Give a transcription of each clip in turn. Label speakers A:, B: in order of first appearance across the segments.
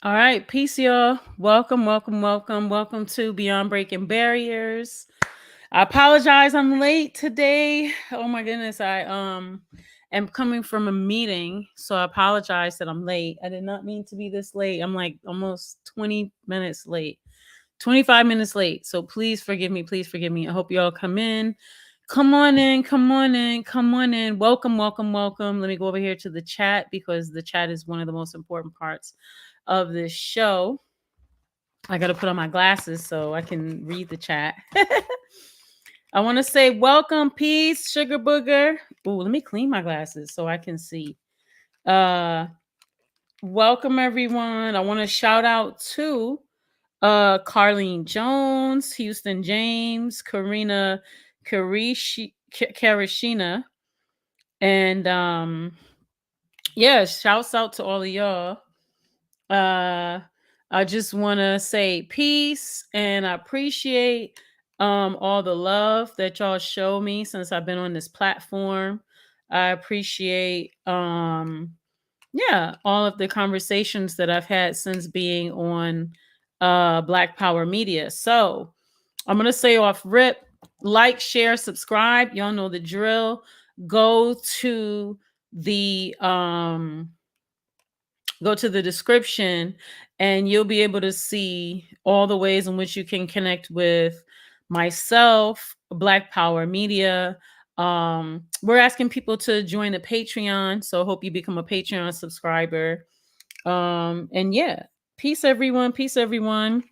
A: All right, peace, y'all. Welcome, welcome, welcome, welcome to Beyond Breaking Barriers. I apologize, I'm late today. Oh my goodness, I am coming from a meeting, so I apologize that I'm late. I did not mean to be this late. I'm like almost 20 minutes late, 25 minutes late. So please forgive me. Please forgive me. I hope you all come in. Come on in, come on in, come on in. Welcome, welcome, welcome. Let me go over here to the chat because the chat is one of the most important parts of this show. I got to put on my glasses so I can read the chat. I want to say welcome, peace, sugar booger. Ooh, let me clean my glasses so I can see. Uh, Welcome everyone. I want to shout out to Carlene Jones, Houston James, Karina Karishina, and yeah, shouts out to all of y'all. Uh, I just want to say peace, and I appreciate all the love that y'all show me since I've been on this platform. I appreciate yeah, all of the conversations that I've had since being on Black Power Media. So, I'm going to say off rip, like, share, subscribe. Y'all know the drill. Go to the description and you'll be able to see all the ways in which you can connect with myself, Black Power Media. We're asking people to join the Patreon, so I hope you become a Patreon subscriber. And yeah, peace everyone, peace everyone.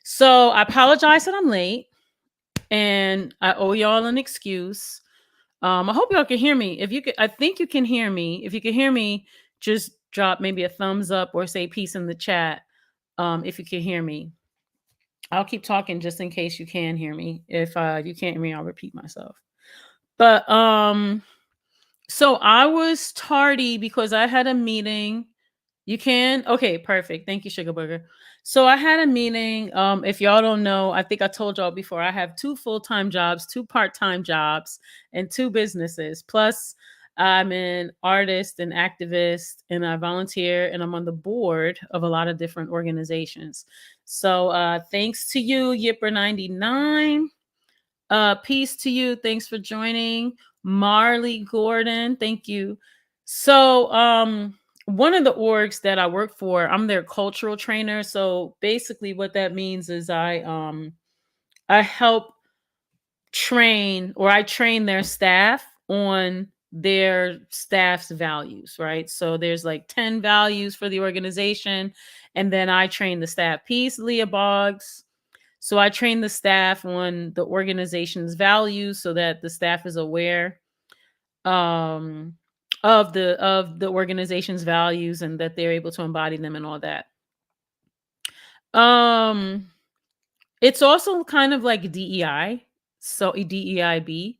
A: So I apologize that I'm late and I owe y'all an excuse. I hope y'all can hear me. If you could, I think you can hear me. If you can hear me, just drop maybe a thumbs up or say peace in the chat. If you can hear me, I'll keep talking just in case you can hear me. If you can't hear me, I'll repeat myself. But so I was tardy because I had a meeting. You can? Okay, perfect. Thank you, Sugar Burger. So I had a meeting. If y'all don't know, I think I told y'all before, I have 2 full-time jobs, 2 part-time jobs, and 2 businesses. Plus, I'm an artist and activist, and I volunteer, and I'm on the board of a lot of different organizations. So thanks to you, Yipper99. Peace to you. Thanks for joining. Marley Gordon, thank you. So one of the orgs that I work for, I'm their cultural trainer. So basically what that means is I help train, or I train their staff on their staff's values, right? So there's like 10 values for the organization, and then I train the staff. Peace, Leah Boggs. So I train the staff on the organization's values so that the staff is aware um of the organization's values and that they're able to embody them and all that. Um it's also kind of like DEI, so DEIB.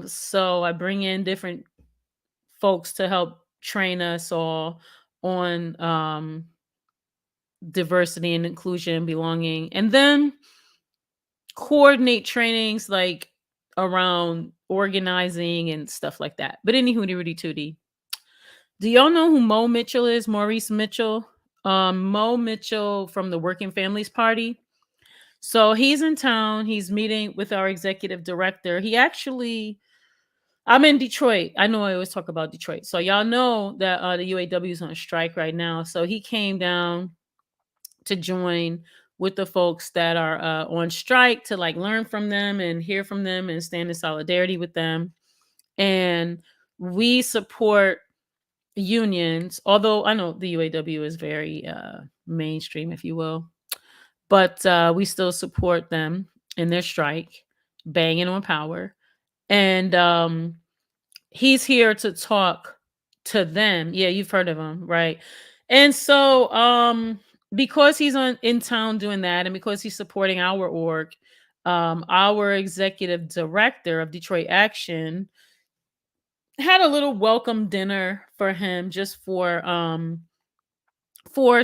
A: So I bring in different folks to help train us all on diversity and inclusion, belonging, and then coordinate trainings like around organizing and stuff like that. But any hootie rooty tootie. Do y'all know who Mo Mitchell is? Maurice Mitchell. Mo Mitchell from the Working Families Party. So he's in town. He's meeting with our executive director. I'm in Detroit. I know I always talk about Detroit. So y'all know that the UAW is on strike right now. So he came down to join with the folks that are on strike to like learn from them and hear from them and stand in solidarity with them. And we support unions, although I know the UAW is very mainstream, if you will, but we still support them in their strike, banging on power. And he's here to talk to them. Yeah, you've heard of him, right? And so because he's in town doing that, and because he's supporting our org, our executive director of Detroit Action had a little welcome dinner for him, just for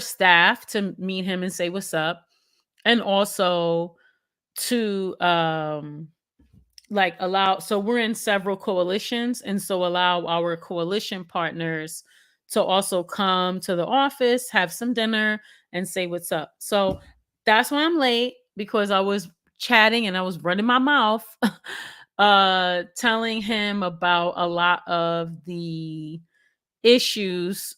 A: staff to meet him and say what's up, and also to like allow, so we're in several coalitions, and so allow our coalition partners to also come to the office, have some dinner, and say what's up. So that's why I'm late, because I was chatting and I was running my mouth, telling him about a lot of the issues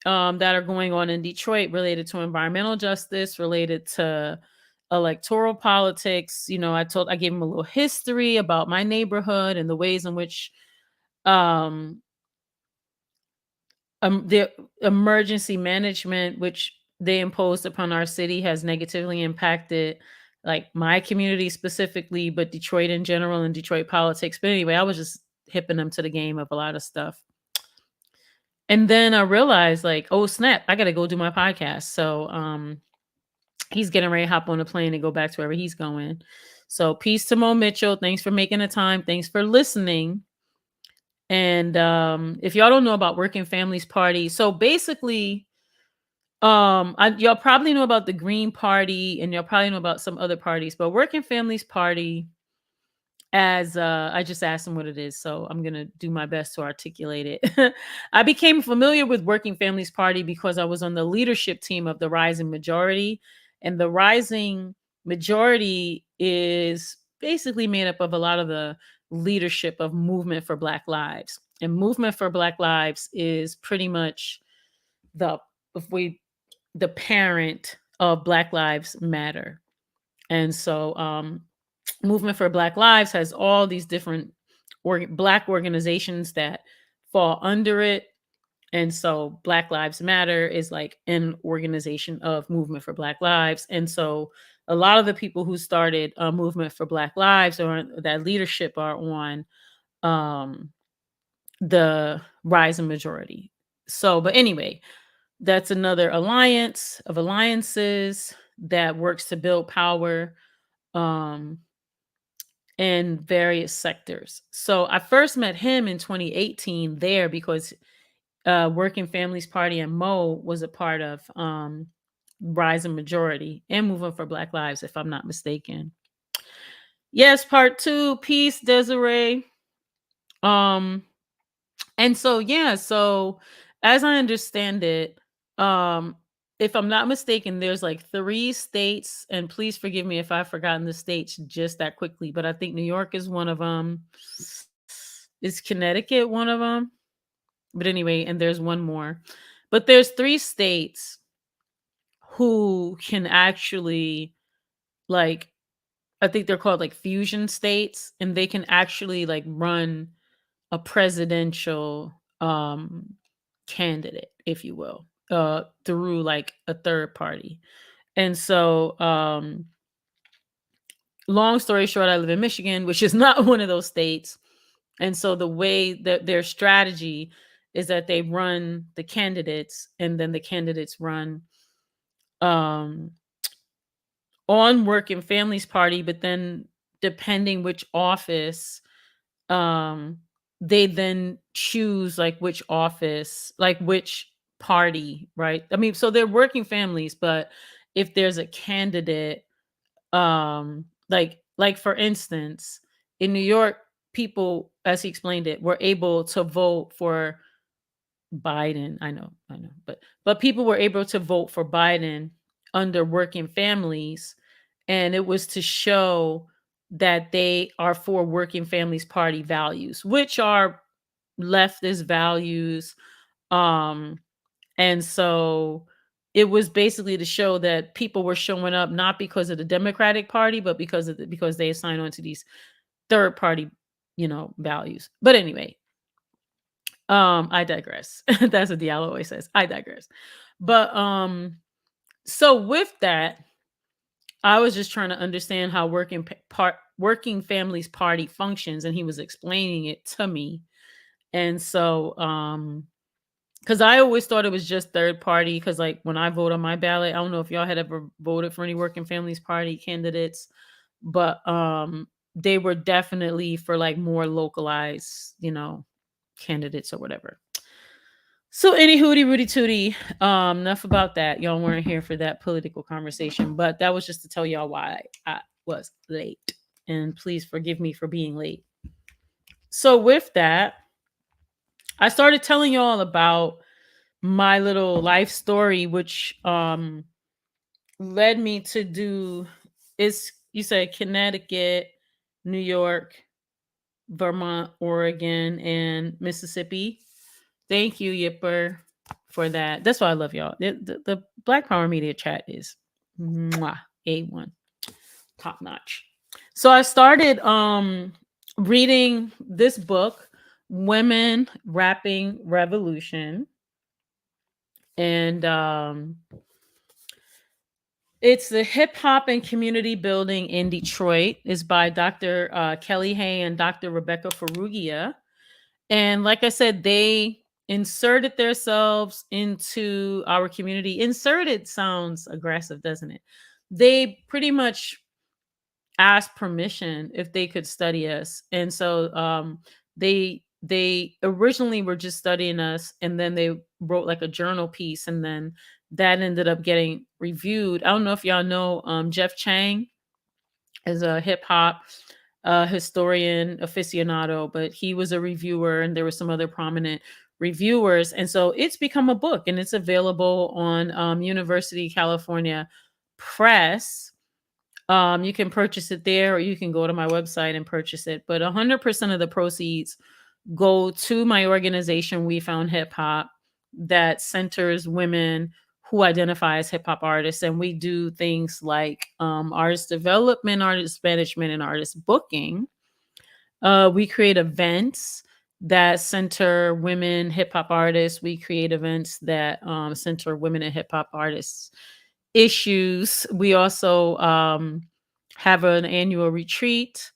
A: that are going on in Detroit related to environmental justice, related to electoral politics. I gave him a little history about my neighborhood and the ways in which um, the emergency management which they imposed upon our city has negatively impacted like my community specifically, but Detroit in general and Detroit politics. But anyway, I was just hipping them to the game of a lot of stuff. And then I realized, like, oh snap, I gotta go do my podcast. So he's getting ready to hop on a plane and go back to wherever he's going. So peace to Mo Mitchell. Thanks for making the time. Thanks for listening. And if y'all don't know about Working Families Party, so basically, y'all probably know about the Green Party, and y'all probably know about some other parties, but Working Families Party, as I just asked him what it is, so I'm gonna do my best to articulate it. I became familiar with Working Families Party because I was on the leadership team of the Rising Majority, and the Rising Majority is basically made up of a lot of the leadership of Movement for Black Lives. And Movement for Black Lives is pretty much the if we the parent of Black Lives Matter. And so Movement for Black Lives has all these different Black organizations that fall under it. And so Black Lives Matter is like an organization of Movement for Black Lives. And so a lot of the people who started Movement for Black Lives or that leadership are on the Rising Majority. So, but anyway, that's another alliance of alliances that works to build power um, in various sectors. So I first met him in 2018 there because Working Families Party and Mo was a part of Rising Majority and Movement for Black Lives, if I'm not mistaken. Yes, part two, peace, Desiree. Um, And so, yeah, so as I understand it, um, if I'm not mistaken, there's like 3 states, and please forgive me if I've forgotten the states just that quickly, but I think New York is one of them. Is Connecticut one of them? But anyway, and there's one more. But there's 3 states who can actually like I think they're called like fusion states, and they can actually like run a presidential candidate, if you will, through like a third party. And so long story short, I live in Michigan, which is not one of those states. And so the way that their strategy is that they run the candidates, and then the candidates run um on Working Families Party, but then depending which office um they then choose like which office, like which party, right? I mean, so they're working families, but if there's a candidate, like for instance, in New York, people, as he explained it, were able to vote for Biden. I know, but people were able to vote for Biden under Working Families, and it was to show that they are for Working Families Party values, which are leftist values. Um, and so it was basically to show that people were showing up not because of the Democratic Party, but because they assign on to these third party, values. But anyway, I digress. That's what Diallo always says. I digress. But so with that, I was just trying to understand how Working Families Party functions, and he was explaining it to me. And so because I always thought it was just third party, because like when I vote on my ballot, I don't know if y'all had ever voted for any Working Families Party candidates, but they were definitely for like more localized, candidates or whatever. So any hooty rooty tooty, enough about that. Y'all weren't here for that political conversation, but that was just to tell y'all why I was late. And please forgive me for being late. So with that, I started telling y'all about my little life story, which led me to do is you said Connecticut, New York, Vermont, Oregon, and Mississippi. Thank you, Yipper, for that. That's why I love y'all. The Black Power Media chat is mwah, A1, top notch. So I started reading this book, Women Rapping Revolution. And it's the hip hop and community building in Detroit. Is by Dr. Kelly Hay and Dr. Rebecca Ferrugia. And like I said, they inserted themselves into our community. Inserted sounds aggressive, doesn't it? They pretty much asked permission if they could study us. And so they originally were just studying us, and then they wrote like a journal piece, and then that ended up getting reviewed. I don't know if y'all know Jeff Chang is a hip hop historian aficionado, but he was a reviewer, and there were some other prominent reviewers. And so it's become a book, and it's available on University of California Press. You can purchase it there, or you can go to my website and purchase it. But 100% of the proceeds go to my organization, We Found Hip Hop, that centers women who identify as hip hop artists. And we do things like artist development, artist management, and artist booking. We create events that center women hip hop artists. We create events that center women and hip hop artists issues. We also have an annual retreat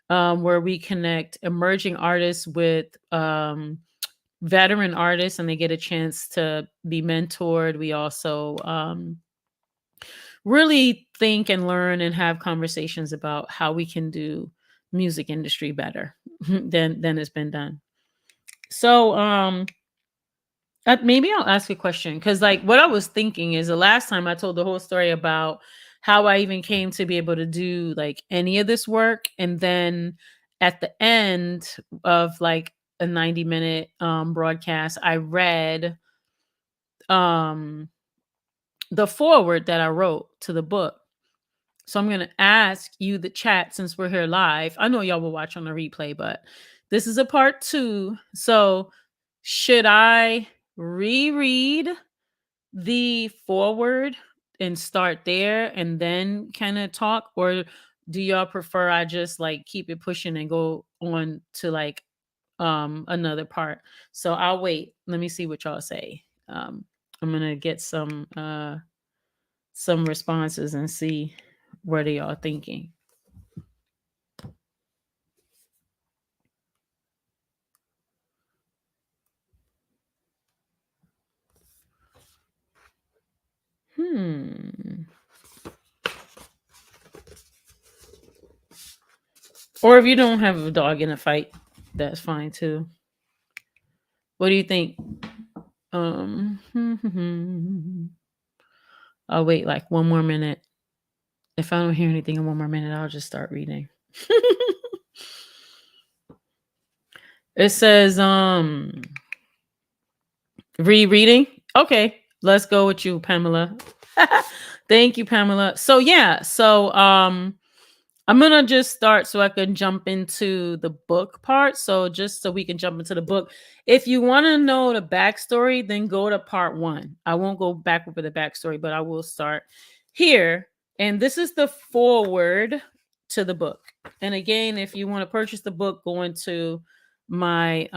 A: where we connect emerging artists with veteran artists, and they get a chance to be mentored. We also really think and learn and have conversations about how we can do music industry better than it's been done. So maybe I'll ask a question, because like what I was thinking is the last time I told the whole story about how I even came to be able to do like any of this work, and then at the end of like a 90-minute broadcast, I read um the foreword that I wrote to the book. So I'm going to ask you, the chat, since we're here live. I know y'all will watch on the replay, but this is a part 2. So should I reread the forward and start there and then kind of talk, or do y'all prefer I just like keep it pushing and go on to like another part? So I'll wait. Let me see what y'all say. I'm gonna get some responses and see what are y'all thinking. Or if you don't have a dog in a fight, that's fine too. What do you think? I'll wait like one more minute. If I don't hear anything in one more minute, I'll just start reading. It says rereading. Okay, let's go with you, Pamela. Thank you, Pamela. So yeah, so I'm gonna just start so I can jump into the book part. So just so we can jump into the book. If you want to know the backstory, then go to part 1. I won't go back over the backstory, but I will start here. And this is the foreword to the book. And again, if you want to purchase the book, go into my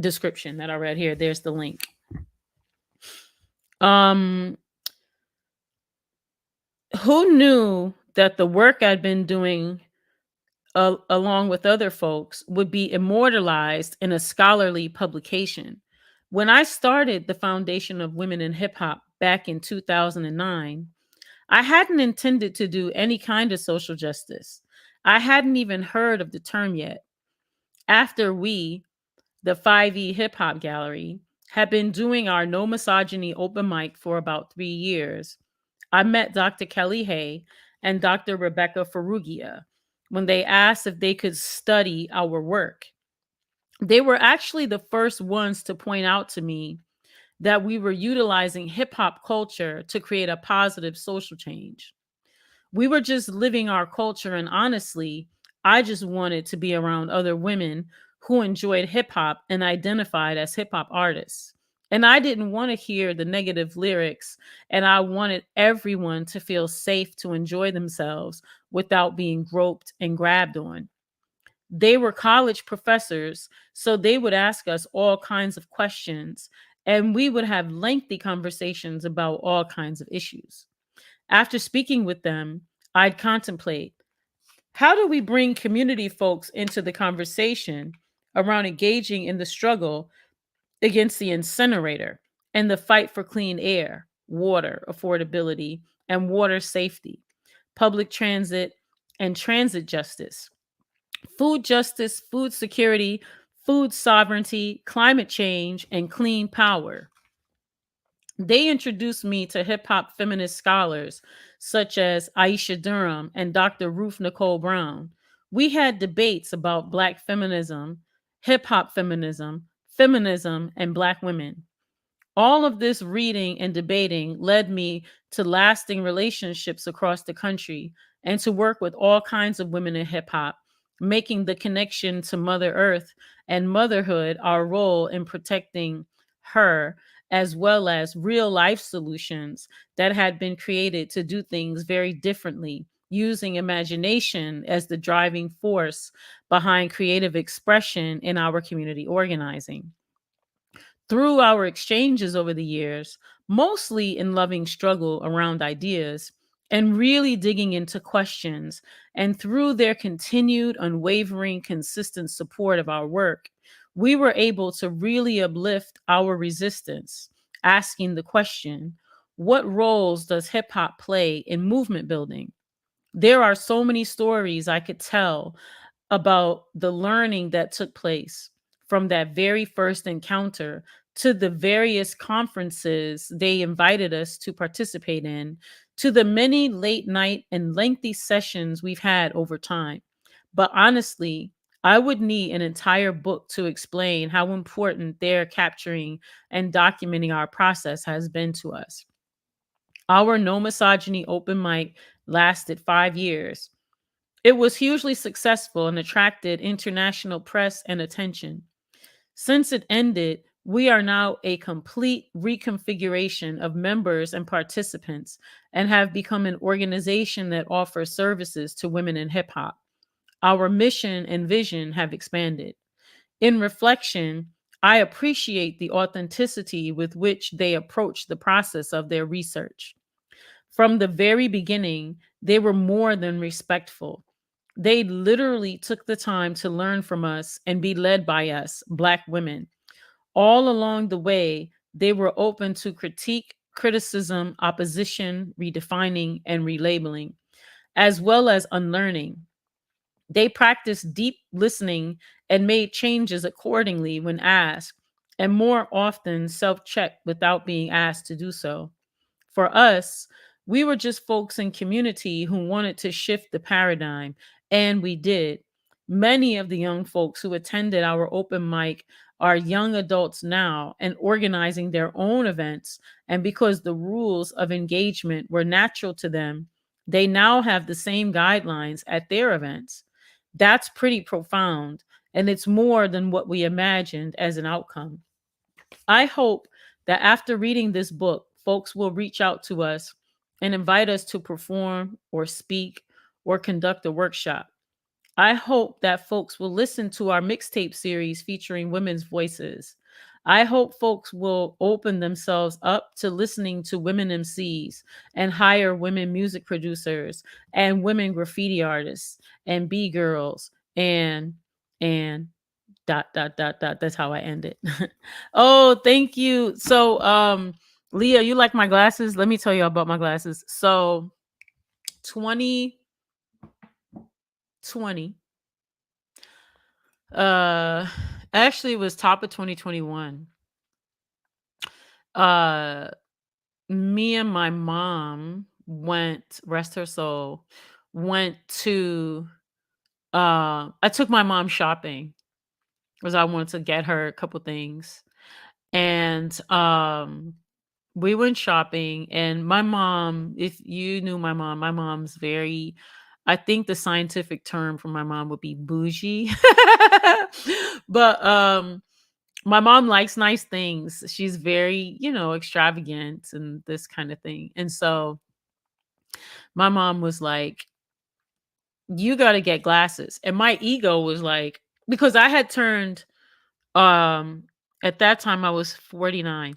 A: description that I read here. There's the link. Who knew that the work I'd been doing along with other folks would be immortalized in a scholarly publication? When I started the Foundation of Women in Hip Hop back in 2009, I hadn't intended to do any kind of social justice. I hadn't even heard of the term yet. After we, the 5E Hip Hop Gallery, had been doing our no misogyny open mic for about 3 years, I met Dr. Kelly Hay and Dr. Rebecca Ferrugia when they asked if they could study our work. They were actually the first ones to point out to me that we were utilizing hip hop culture to create a positive social change. We were just living our culture, and honestly, I just wanted to be around other women who enjoyed hip hop and identified as hip hop artists. And I didn't want to hear the negative lyrics, and I wanted everyone to feel safe to enjoy themselves without being groped and grabbed on. They were college professors, so they would ask us all kinds of questions, and we would have lengthy conversations about all kinds of issues. After speaking with them, I'd contemplate, how do we bring community folks into the conversation around engaging in the struggle against the incinerator and the fight for clean air, water affordability, and water safety, public transit, and transit justice, food justice, food security, food sovereignty, climate change, and clean power? They introduced me to hip hop feminist scholars such as Aisha Durham and Dr. Ruth Nicole Brown. We had debates about Black feminism, hip hop feminism, and Black women. All of this reading and debating led me to lasting relationships across the country and to work with all kinds of women in hip hop, making the connection to Mother Earth and motherhood our role in protecting her, as well as real life solutions that had been created to do things very differently, using imagination as the driving force behind creative expression in our community organizing. Through our exchanges over the years, mostly in loving struggle around ideas and really digging into questions, and through their continued, unwavering, consistent support of our work, we were able to really uplift our resistance, asking the question, what roles does hip hop play in movement building? There are so many stories I could tell about the learning that took place from that very first encounter to the various conferences they invited us to participate in, to the many late night and lengthy sessions we've had over time. But honestly, I would need an entire book to explain how important their capturing and documenting our process has been to us. Our No Misogyny open mic lasted 5 years. It was hugely successful and attracted international press and attention. Since it ended, we are now a complete reconfiguration of members and participants and have become an organization that offers services to women in hip hop. Our mission and vision have expanded. In reflection, I appreciate the authenticity with which they approach the process of their research. From the very beginning, they were more than respectful. They literally took the time to learn from us and be led by us, Black women. All along the way, they were open to critique, criticism, opposition, redefining, and relabeling, as well as unlearning. They practiced deep listening and made changes accordingly when asked, and more often self checked without being asked to do so. For us, we were just folks in community who wanted to shift the paradigm, and we did. Many of the young folks who attended our open mic are young adults now and organizing their own events. And because the rules of engagement were natural to them, they now have the same guidelines at their events. That's pretty profound, and it's more than what we imagined as an outcome. I hope that after reading this book, folks will reach out to us and invite us to perform or speak or conduct a workshop. I hope that folks will listen to our mixtape series featuring women's voices. I hope folks will open themselves up to listening to women MCs and hire women music producers and women graffiti artists and B girls and dot dot dot dot. That's how I end it. Oh, thank you. So Leah, you like my glasses? Let me tell you about my glasses. So 2020, uh actually it was top of 2021. uh Me and my mom went, rest her soul, went to I took my mom shopping because I wanted to get her a couple things. And we went shopping, and my mom, if you knew my mom's very, I think the scientific term for my mom would be bougie. But my mom likes nice things. She's very, extravagant and this kind of thing. And so my mom was like, "You got to get glasses." And my ego was like, because I had turned, um at that time I was 49.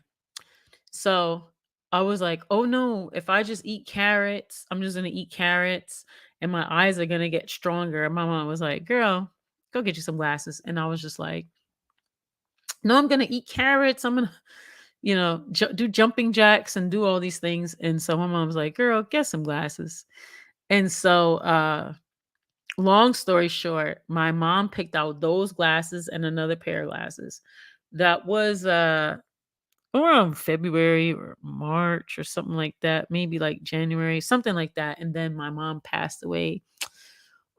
A: So I was like, "Oh no, if I just eat carrots, I'm just gonna eat carrots and my eyes are gonna get stronger." And my mom was like, "Girl, go get you some glasses." And I was just like, "No, I'm gonna eat carrots. I'm gonna, do jumping jacks and do all these things." And so my mom was like, "Girl, get some glasses." And so, long story short, my mom picked out those glasses and another pair of glasses. That was around February or March or something like that, maybe like January, something like that. And then my mom passed away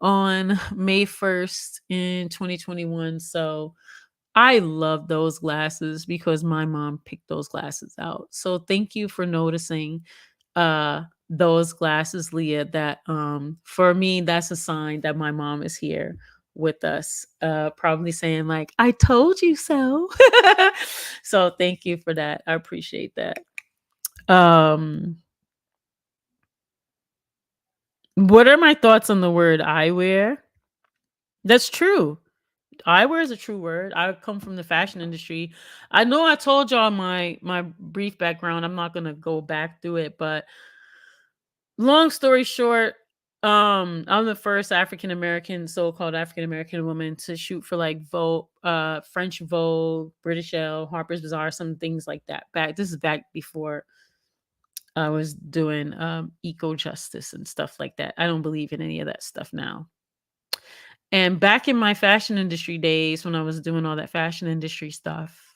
A: on May 1st in 2021. So I love those glasses because my mom picked those glasses out. So thank you for noticing those glasses, Leah. That for me, that's a sign that my mom is here with us. Probably saying like, "I told you so." So thank you for that. I appreciate that. Um what are my thoughts on the word eyewear? That's true. Eyewear is a true word. I come from the fashion industry. I know I told y'all my brief background. I'm not gonna go back through it, but long story short, I'm the first African American, so-called African American woman to shoot for like Vogue, French Vogue, British Elle, Harper's Bazaar, some things like that. This is back before I was doing eco justice and stuff like that. I don't believe in any of that stuff now. And back in my fashion industry days, when I was doing all that fashion industry stuff,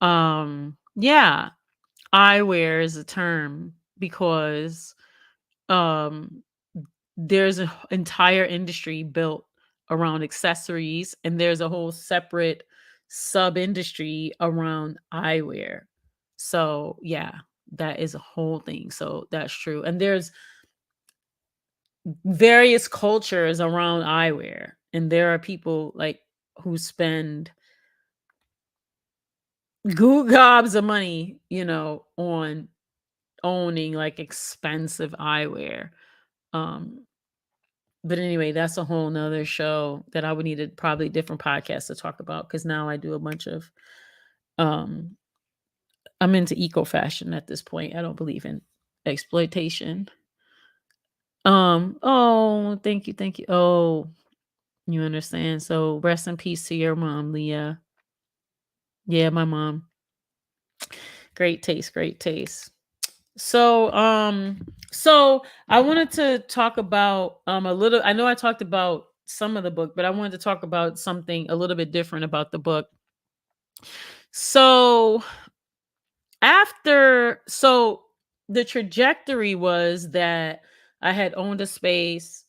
A: yeah, eyewear is a term because um there's an entire industry built around accessories, and there's a whole separate sub industry around eyewear. So yeah, that is a whole thing. So that's true. And there's various cultures around eyewear, and there are people like who spend goo gobs of money, on owning like expensive eyewear. Um, but anyway, that's a whole nother show that I would need a probably different podcast to talk about, because now I do a bunch of um I'm into eco fashion at this point. I don't believe in exploitation. Oh, thank you, thank you. Oh, you understand. So rest in peace to your mom, Leah. Yeah, my mom. Great taste, great taste. So, so I wanted to talk about a little. I know I talked about some of the book, but I wanted to talk about something a little bit different about the book. So, so the trajectory was that I had owned a space,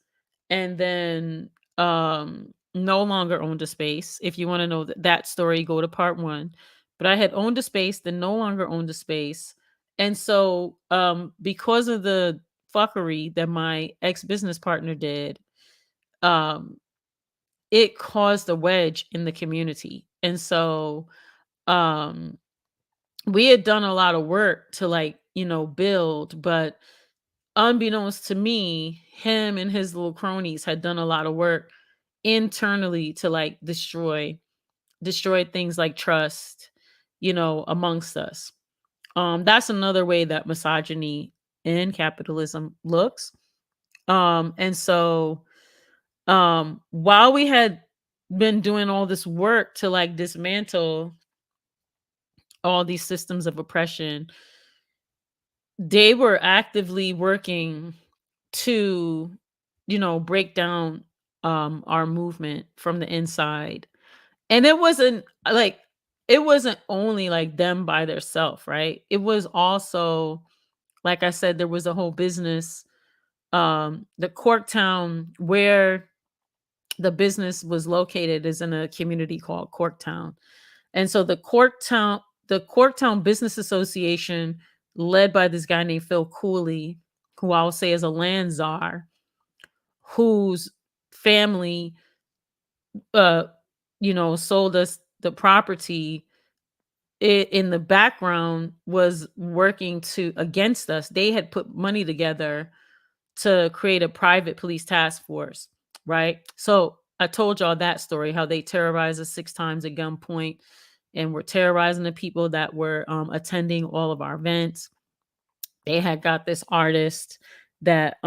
A: and then no longer owned a space. If you want to know that story, go to part 1. But I had owned a space, then no longer owned a space. And so because of the fuckery that my ex-business partner did, um it caused a wedge in the community. And so um we had done a lot of work to like, build, but unbeknownst to me, him and his little cronies had done a lot of work internally to like destroy things like trust, amongst us. That's another way that misogyny in capitalism looks. And so while we had been doing all this work to like dismantle all these systems of oppression, they were actively working to, break down our movement from the inside. And it wasn't only like them by themselves, right? It was also, like I said, there was a whole business. The Corktown, where the business was located, is in a community called Corktown. And so the the Corktown Business Association, led by this guy named Phil Cooley, who I'll say is a land czar, whose family, uh, sold us the property. It in the background was working to against us. They had put money together to create a private police task force, right? So I told y'all that story, how they terrorized us 6 times at gunpoint and were terrorizing the people that were attending all of our events. They had got this artist that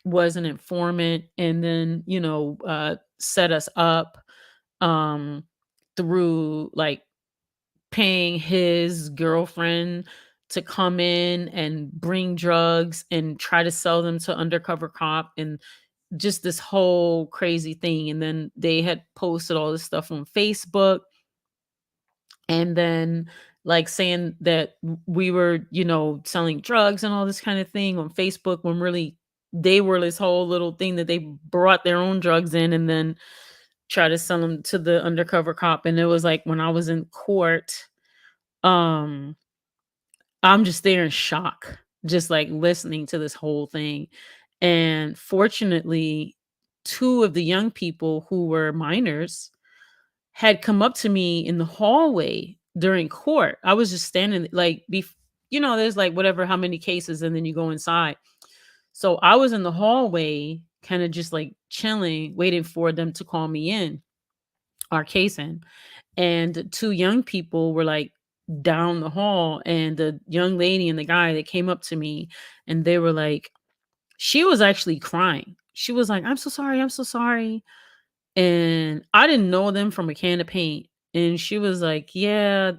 A: was an informant, and then set us up um through like paying his girlfriend to come in and bring drugs and try to sell them to undercover cop, and just this whole crazy thing. And then they had posted all this stuff on Facebook, and then like saying that we were selling drugs and all this kind of thing on Facebook, when really they were this whole little thing that they brought their own drugs in and then try to sell them to the undercover cop. And it was like, when I was in court, um I'm just there in shock, just like listening to this whole thing. And fortunately, two of the young people who were minors had come up to me in the hallway during court. I was just standing like, there's like whatever, how many cases, and then you go inside. So I was in the hallway, kind of just like chilling, waiting for them to call me in, our case in. And two young people were like down the hall, and the young lady and the guy, that came up to me, and they were like, she was actually crying. She was like, "I'm so sorry, I'm so sorry." And I didn't know them from a can of paint. And she was like, "Yeah,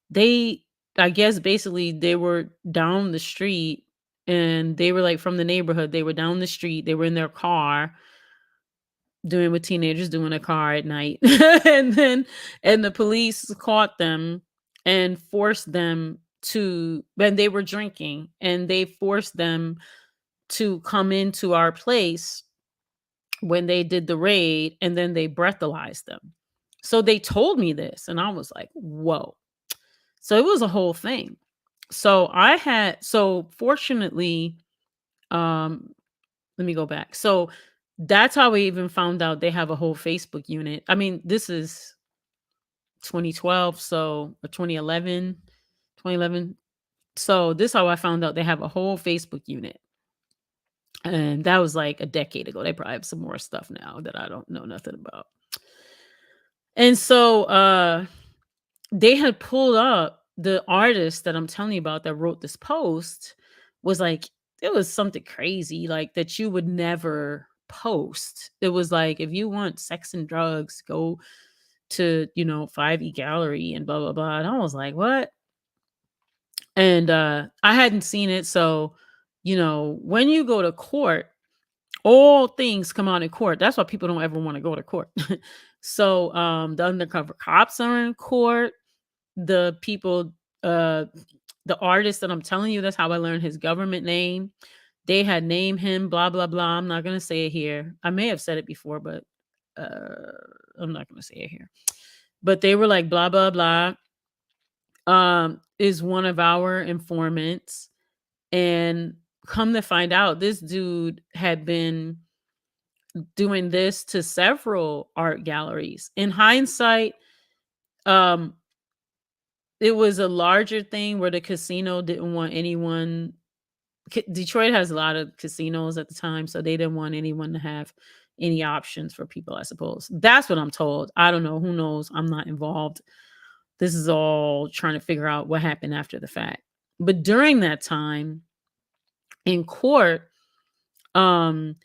A: they I guess basically they were down the street, and they were like from the neighborhood. They were down the street, they were in their car doing what teenagers do in a car at night." And the police caught them and forced them to when they were drinking, and they forced them to come into our place when they did the raid, and then they breathalyzed them. So they told me this, and I was like, whoa. So it was a whole thing. So fortunately, um let me go back. So that's how we even found out they have a whole Facebook unit. I mean, this is 2012, so or 2011, 2011. So this is how I found out they have a whole Facebook unit. And that was like a decade ago. They probably have some more stuff now that I don't know nothing about. And so they had pulled up the artist that I'm telling you about that wrote this post, was like, it was something crazy like that you would never post. It was like, if you want sex and drugs, go to 5E Gallery and blah blah blah. And I was like, what? And I hadn't seen it. So when you go to court, all things come out in court. That's why people don't ever want to go to court. So the undercover cops are in court. The people, uh the artist that I'm telling you, that's how I learned his government name. They had named him blah blah blah. I'm not gonna say it here. I may have said it before, but uh I'm not gonna say it here. But they were like blah blah blah, is one of our informants. And come to find out, this dude had been doing this to several art galleries. In hindsight, um it was a larger thing where the casino didn't want anyone. Detroit has a lot of casinos at the time, so they didn't want anyone to have any options for people, I suppose. That's what I'm told. I don't know. Who knows? I'm not involved. This is all trying to figure out what happened after the fact. But during that time in court, um,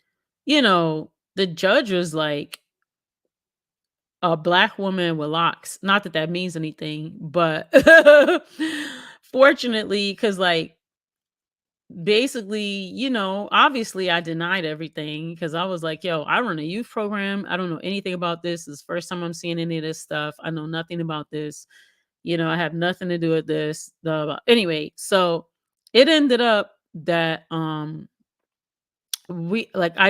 A: the judge was like, a black woman with locks. Not that that means anything, but fortunately, because like basically, obviously I denied everything because I was like, yo, I run a youth program. I don't know anything about this. This is the first time I'm seeing any of this stuff. I know nothing about this. I have nothing to do with this. Blah, blah. Anyway, so it ended up that I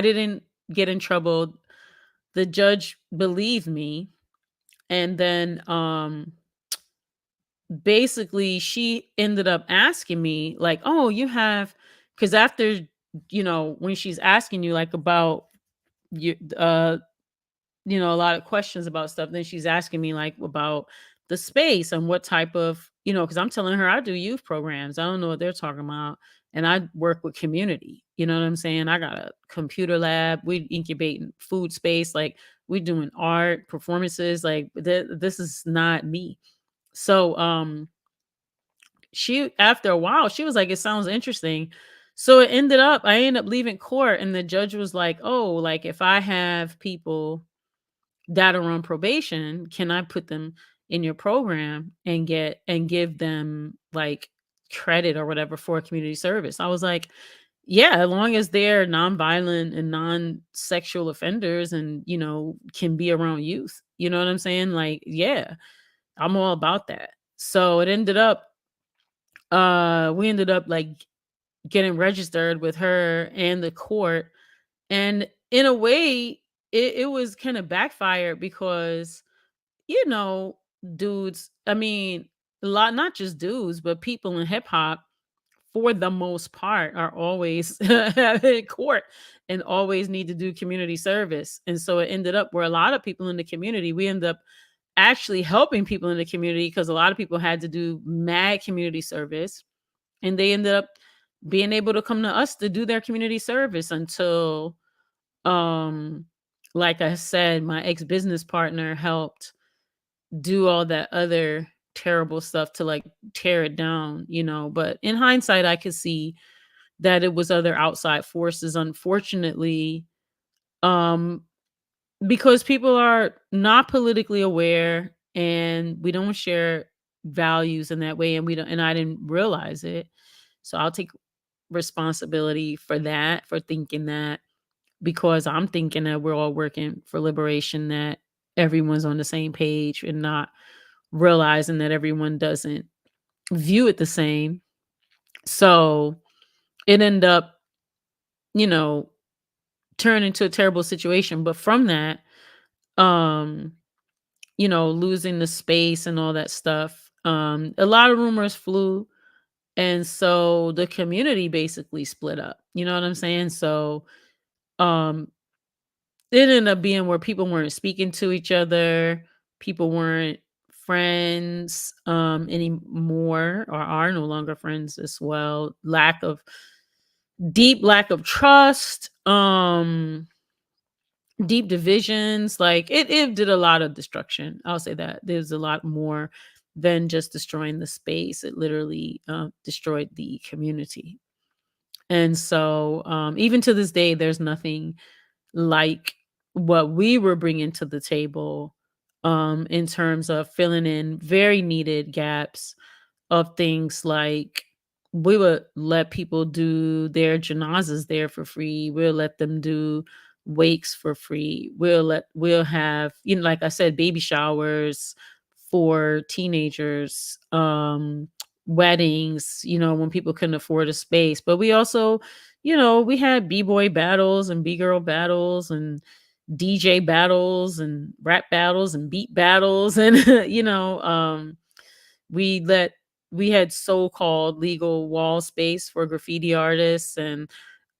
A: didn't get in trouble. The judge believed me. And then basically she ended up asking me like, "Oh, you have," because after, when she's asking you like about you a lot of questions about stuff, then she's asking me like about the space and what type of, because I'm telling her I do youth programs. I don't know what they're talking about. And I work with community. You know what I'm saying? I got a computer lab. We incubating food space. Like we doing art performances. Like this is not me. So she after a while, she was like, "It sounds interesting." So I ended up leaving court and the judge was like, "Oh, like if I have people that are on probation, can I put them in your program and give them like credit or whatever for community service?" I was like, "Yeah, as long as they're nonviolent and non-sexual offenders and, can be around youth." You know what I'm saying? Like, yeah, I'm all about that. So it ended up we ended up like getting registered with her and the court. And in a way, it was kind of backfired because, you know, dudes, I mean, a lot, not just dudes, but people in hip hop, for the most part, are always in court and always need to do community service. And so it ended up where a lot of people in the community, we end up actually helping people in the community because a lot of people had to do mad community service and they ended up being able to come to us to do their community service until um like I said, my ex-business partner helped do all that other terrible stuff to like tear it down, but in hindsight I could see that it was other outside forces, unfortunately, um because people are not politically aware and we don't share values in that way, and we don't, and I didn't realize it. So I'll take responsibility for that, for thinking that, because I'm thinking that we're all working for liberation, that everyone's on the same page, and not realizing that everyone doesn't view it the same. So it ended up, you know, turning into a terrible situation. But from that, um, losing the space and all that stuff, a lot of rumors flew. And so the community basically split up. You know what I'm saying? So um it ended up being where people weren't speaking to each other, people weren't friends anymore, or are no longer friends as well. Lack of trust, deep divisions, like it did a lot of destruction. I'll say that. There's a lot more than just destroying the space. It literally destroyed the community. And so even to this day there's nothing like what we were bringing to the table, in terms of filling in very needed gaps of things like we would let people do their janazas there for free. We'll let them do wakes for free. We'll have, like I said, baby showers for teenagers, weddings, when people couldn't afford a space. But we also, we had b-boy battles and b-girl battles and DJ battles and rap battles and beat battles and we let we had so-called legal wall space for graffiti artists, and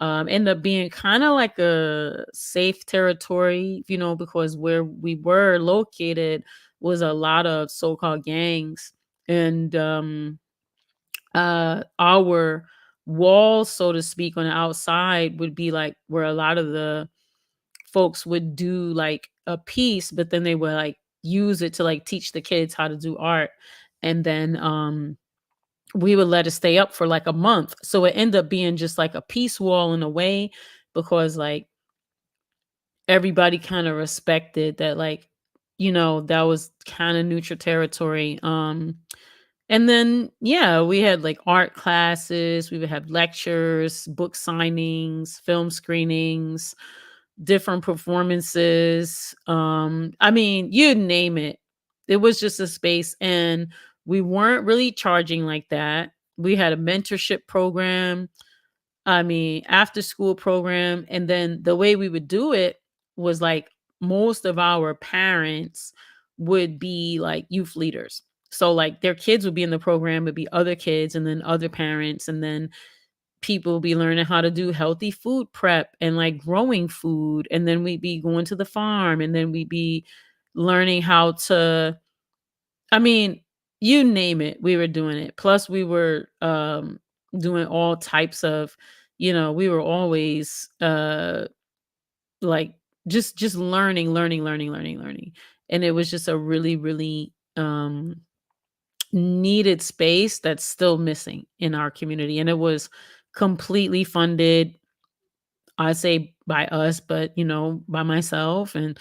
A: ended up being kind of like a safe territory, because where we were located was a lot of so-called gangs. And our walls, so to speak, on the outside would be like where a lot of the folks would do like a piece, but then they would like use it to like teach the kids how to do art. And then we would let it stay up for like a month. So it ended up being just like a peace wall in a way, because like everybody kind of respected that, like, that was kind of neutral territory. And then yeah, we had like art classes, we would have lectures, book signings, film screenings, different performances. I mean, you name it. It was just a space, and we weren't really charging like that. We had a mentorship program, I mean, after school program, and then the way we would do it was like most of our parents would be like youth leaders. So like their kids would be in the program, would be other kids and then other parents, and then people will be learning how to do healthy food prep and like growing food, and then we'd be going to the farm, and then we'd be learning how to, I mean, you name it, we were doing it. Plus we were doing all types of, we were always like just learning. And it was just a really, really needed space that's still missing in our community. And it was completely funded, I say by us, but by myself, and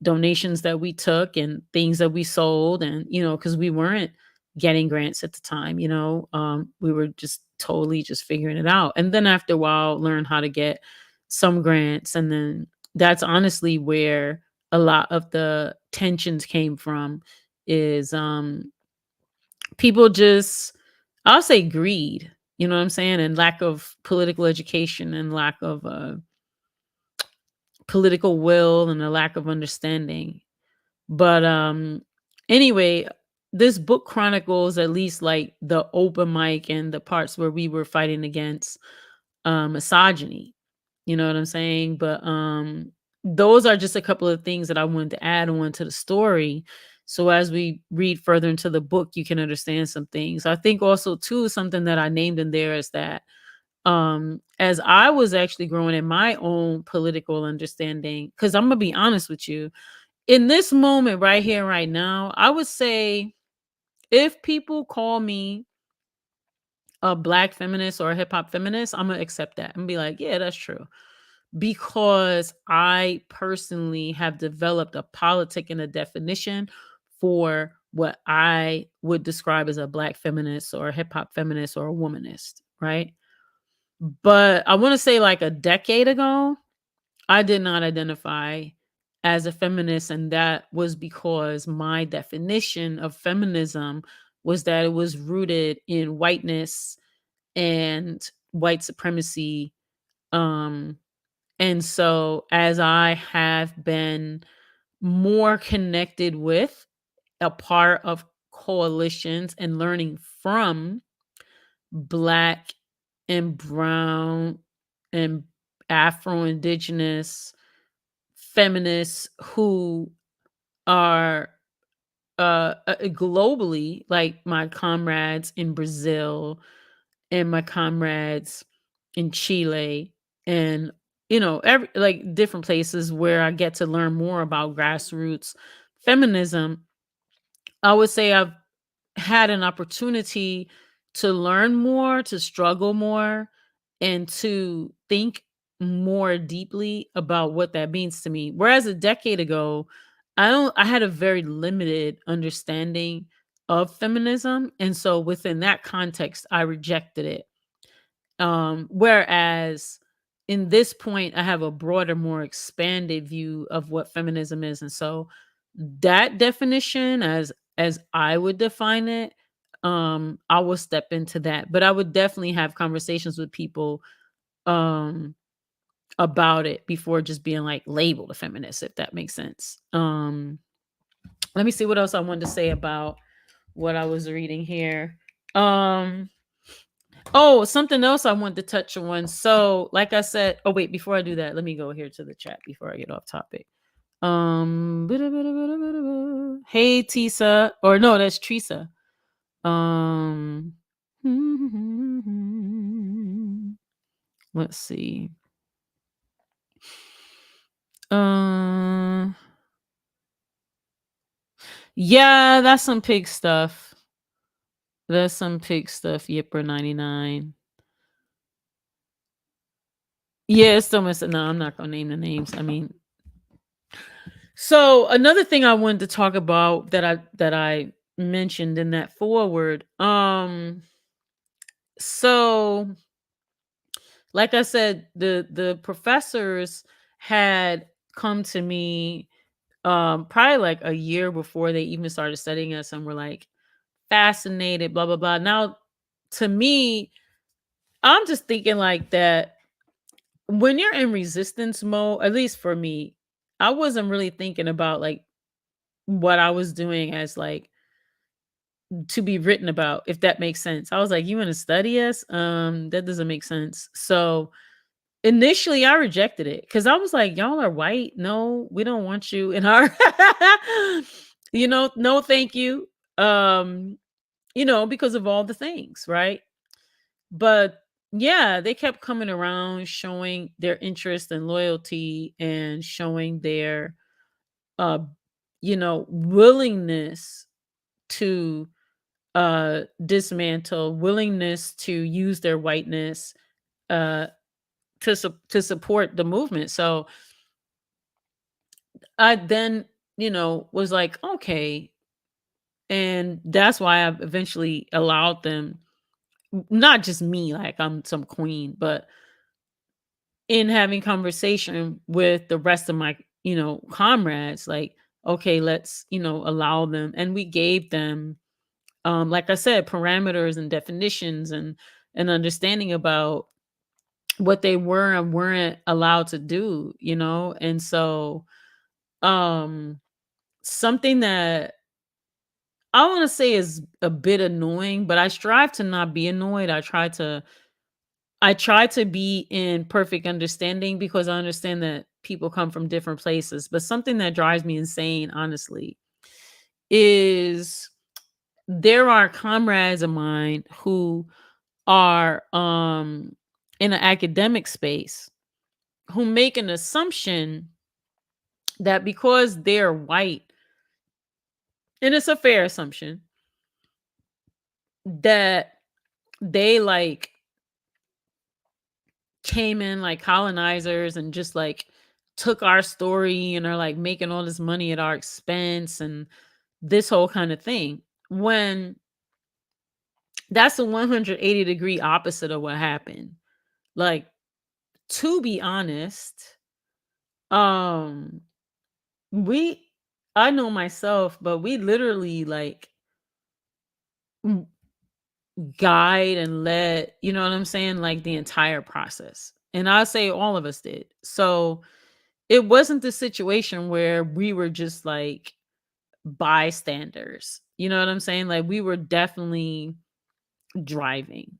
A: donations that we took and things that we sold, and because we weren't getting grants at the time, we were just totally just figuring it out. And then after a while, learn how to get some grants, and then that's honestly where a lot of the tensions came from. Is people just, I'll say greed, you know what I'm saying? And lack of political education, and lack of political will, and a lack of understanding. But anyway, this book chronicles at least like the open mic and the parts where we were fighting against misogyny. You know what I'm saying? But those are just a couple of things that I wanted to add on to the story. So as we read further into the book, you can understand some things. I think also too, something that I named in there is that as I was actually growing in my own political understanding, because I'm gonna be honest with you, in this moment right here, right now, I would say if people call me a black feminist or a hip hop feminist, I'm gonna accept that and be like, yeah, that's true. Because I personally have developed a politic and a definition for what I would describe as a black feminist or a hip hop feminist or a womanist, right? But I want to say like a decade ago, I did not identify as a feminist, and that was because my definition of feminism was that it was rooted in whiteness and white supremacy. Um, and so as I have been more connected with, a part of coalitions, and learning from black and brown and Afro Indigenous feminists who are globally, like my comrades in Brazil and my comrades in Chile, and every like different places where I get to learn more about grassroots feminism. I would say I've had an opportunity to learn more, to struggle more, and to think more deeply about what that means to me. Whereas a decade ago, I had a very limited understanding of feminism. And so within that context, I rejected it. Whereas in this point, I have a broader, more expanded view of what feminism is. And so that definition, as I would define it, I will step into that. But I would definitely have conversations with people um about it before just being like labeled a feminist, if that makes sense. Let me see what else I wanted to say about what I was reading here. Um Oh, something else I wanted to touch on. So, like I said, oh wait, before I do that, let me go here to the chat before I get off topic. Hey Tisa, or no, that's Teresa. Um, let's see. Um, yeah, that's some pig stuff. That's some pig stuff. Yipper 99. Yeah, it's still missing. No, I'm not gonna name the names. I mean, so another thing I wanted to talk about that I mentioned in that forward. So like I said, the professors had come to me probably like a year before they even started studying us, and were like fascinated, blah blah blah. Now, to me, I'm just thinking like that when you're in resistance mode, at least for me, I wasn't really thinking about like what I was doing as like to be written about, if that makes sense. I was like, you want to study us? That doesn't make sense. So initially I rejected it because I was like, y'all are white. No, we don't want you in our no, thank you. Um, because of all the things, right? But yeah, they kept coming around showing their interest and loyalty and showing their uh willingness to dismantle, willingness to use their whiteness uh to support the movement. So I then, was like, okay, and that's why I eventually allowed them, not just me like I'm some queen, but in having conversation with the rest of my, comrades, like, okay, let's, allow them. And we gave them, like I said, parameters and definitions and understanding about what they were and weren't allowed to do, and so um something that I want to say is a bit annoying, but I strive to not be annoyed. I try to be in perfect understanding because I understand that people come from different places. But something that drives me insane, honestly, is there are comrades of mine who are in an academic space who make an assumption that because they're white, and it's a fair assumption, that they like came in like colonizers and just like took our story and are like making all this money at our expense and this whole kind of thing, when that's a 180-degree opposite of what happened. Like, to be honest, um we I know myself, but we literally like m- guide and led, you know what I'm saying, like the entire process. And I say all of us did. So it wasn't the situation where we were just like bystanders. You know what I'm saying? Like, we were definitely driving.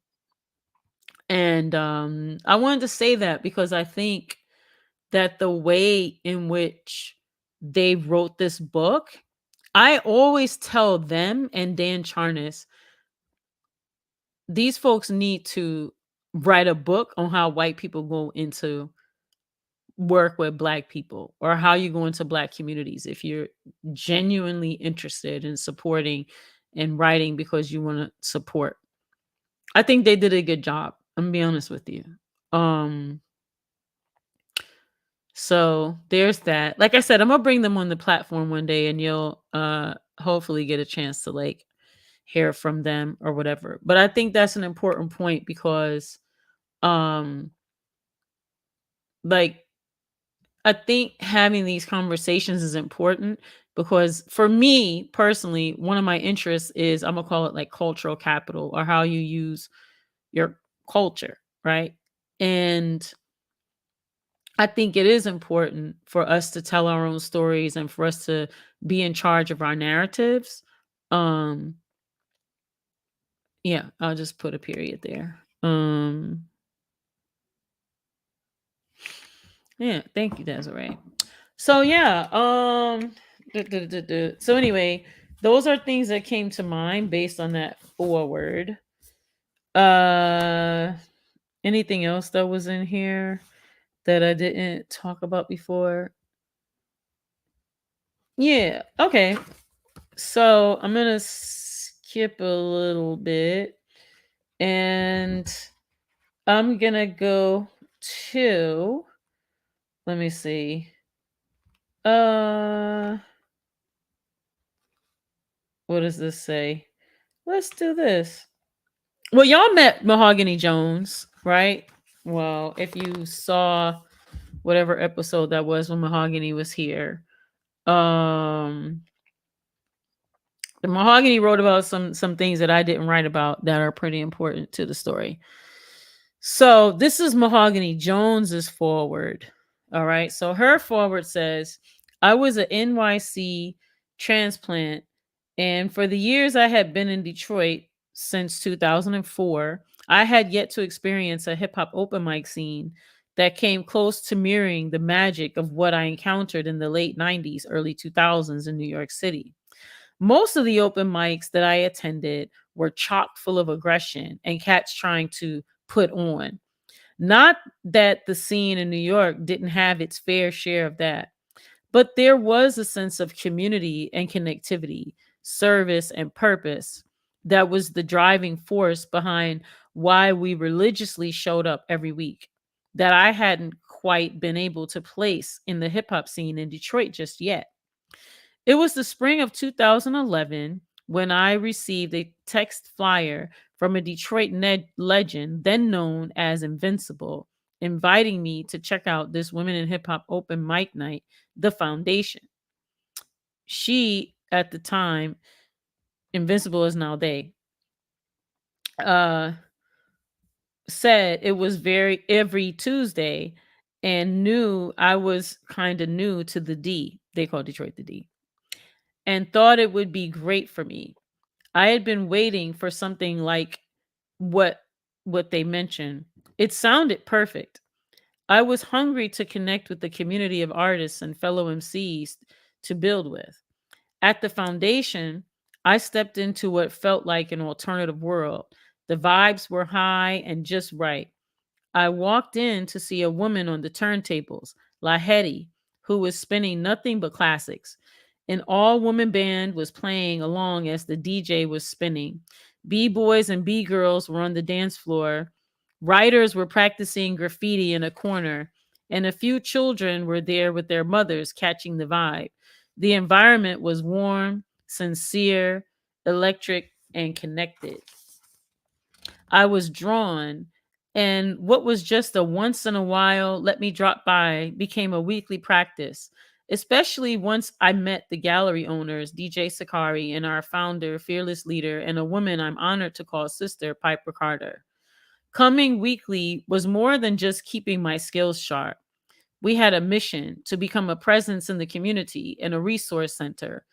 A: And I wanted to say that because I think that the way in which they wrote this book, I always tell them and Dan Charnas, these folks need to write a book on how white people go into work with black people, or how you go into black communities if you're genuinely interested in supporting and writing because you want to support. I think they did a good job. I'm gonna be honest with you. Um so there's that. Like I said, I'm gonna bring them on the platform one day and you'll hopefully get a chance to like hear from them or whatever. But I think that's an important point because um like I think having these conversations is important because for me personally, one of my interests is, I'm gonna call it like cultural capital, or how you use your culture, right? And I think it is important for us to tell our own stories and for us to be in charge of our narratives. Um yeah, I'll just put a period there. Yeah, thank you, Desiree. So yeah, so anyway, those are things that came to mind based on that forward. Uh Anything else that was in here that I didn't talk about before? Yeah, okay. So I'm gonna skip a little bit and I'm gonna go to, let me see. Uh what does this say? Let's do this. Well, y'all met Mahogany Jones, right? Well, if you saw whatever episode that was when Mahogany was here, um, the Mahogany wrote about some things that I didn't write about that are pretty important to the story. So this is Mahogany Jones's forward. All right. So her forward says, "I was an NYC transplant And for the years I had been in Detroit since 2004, I had yet to experience a hip hop open mic scene that came close to mirroring the magic of what I encountered in the late 90s, early 2000s in New York City. Most of the open mics that I attended were chock full of aggression and cats trying to put on. Not that the scene in New York didn't have its fair share of that, but there was a sense of community and connectivity, service and purpose that was the driving force behind why we religiously showed up every week that I hadn't quite been able to place in the hip hop scene in Detroit just yet. It was the spring of 2011 when I received a text flyer from a Detroit legend, then known as Invincible, inviting me to check out this Women in Hip Hop open mic night, The Foundation. She, at the time, Invincible is now they, uh, said it was very every Tuesday and knew I was kind of new to the D. They call Detroit the D. And thought it would be great for me. I had been waiting for something like what what they mentioned. It sounded perfect. I was hungry to connect with the community of artists and fellow MCs to build with. At the foundation, I stepped into what felt like an alternative world. The vibes were high and just right. I walked in to see a woman on the turntables, Lahedi, who was spinning nothing but classics. An all woman band was playing along as the DJ was spinning. B boys and B girls were on the dance floor. Writers were practicing graffiti in a corner, and a few children were there with their mothers catching the vibe. The environment was warm, sincere, electric, and connected. I was drawn, and what was just a once in a while, let me drop by, became a weekly practice, especially once I met the gallery owners, DJ Sakari, and our founder, fearless leader, and a woman I'm honored to call sister, Piper Carter. Coming weekly was more than just keeping my skills sharp. We had a mission to become a presence in the community and a resource center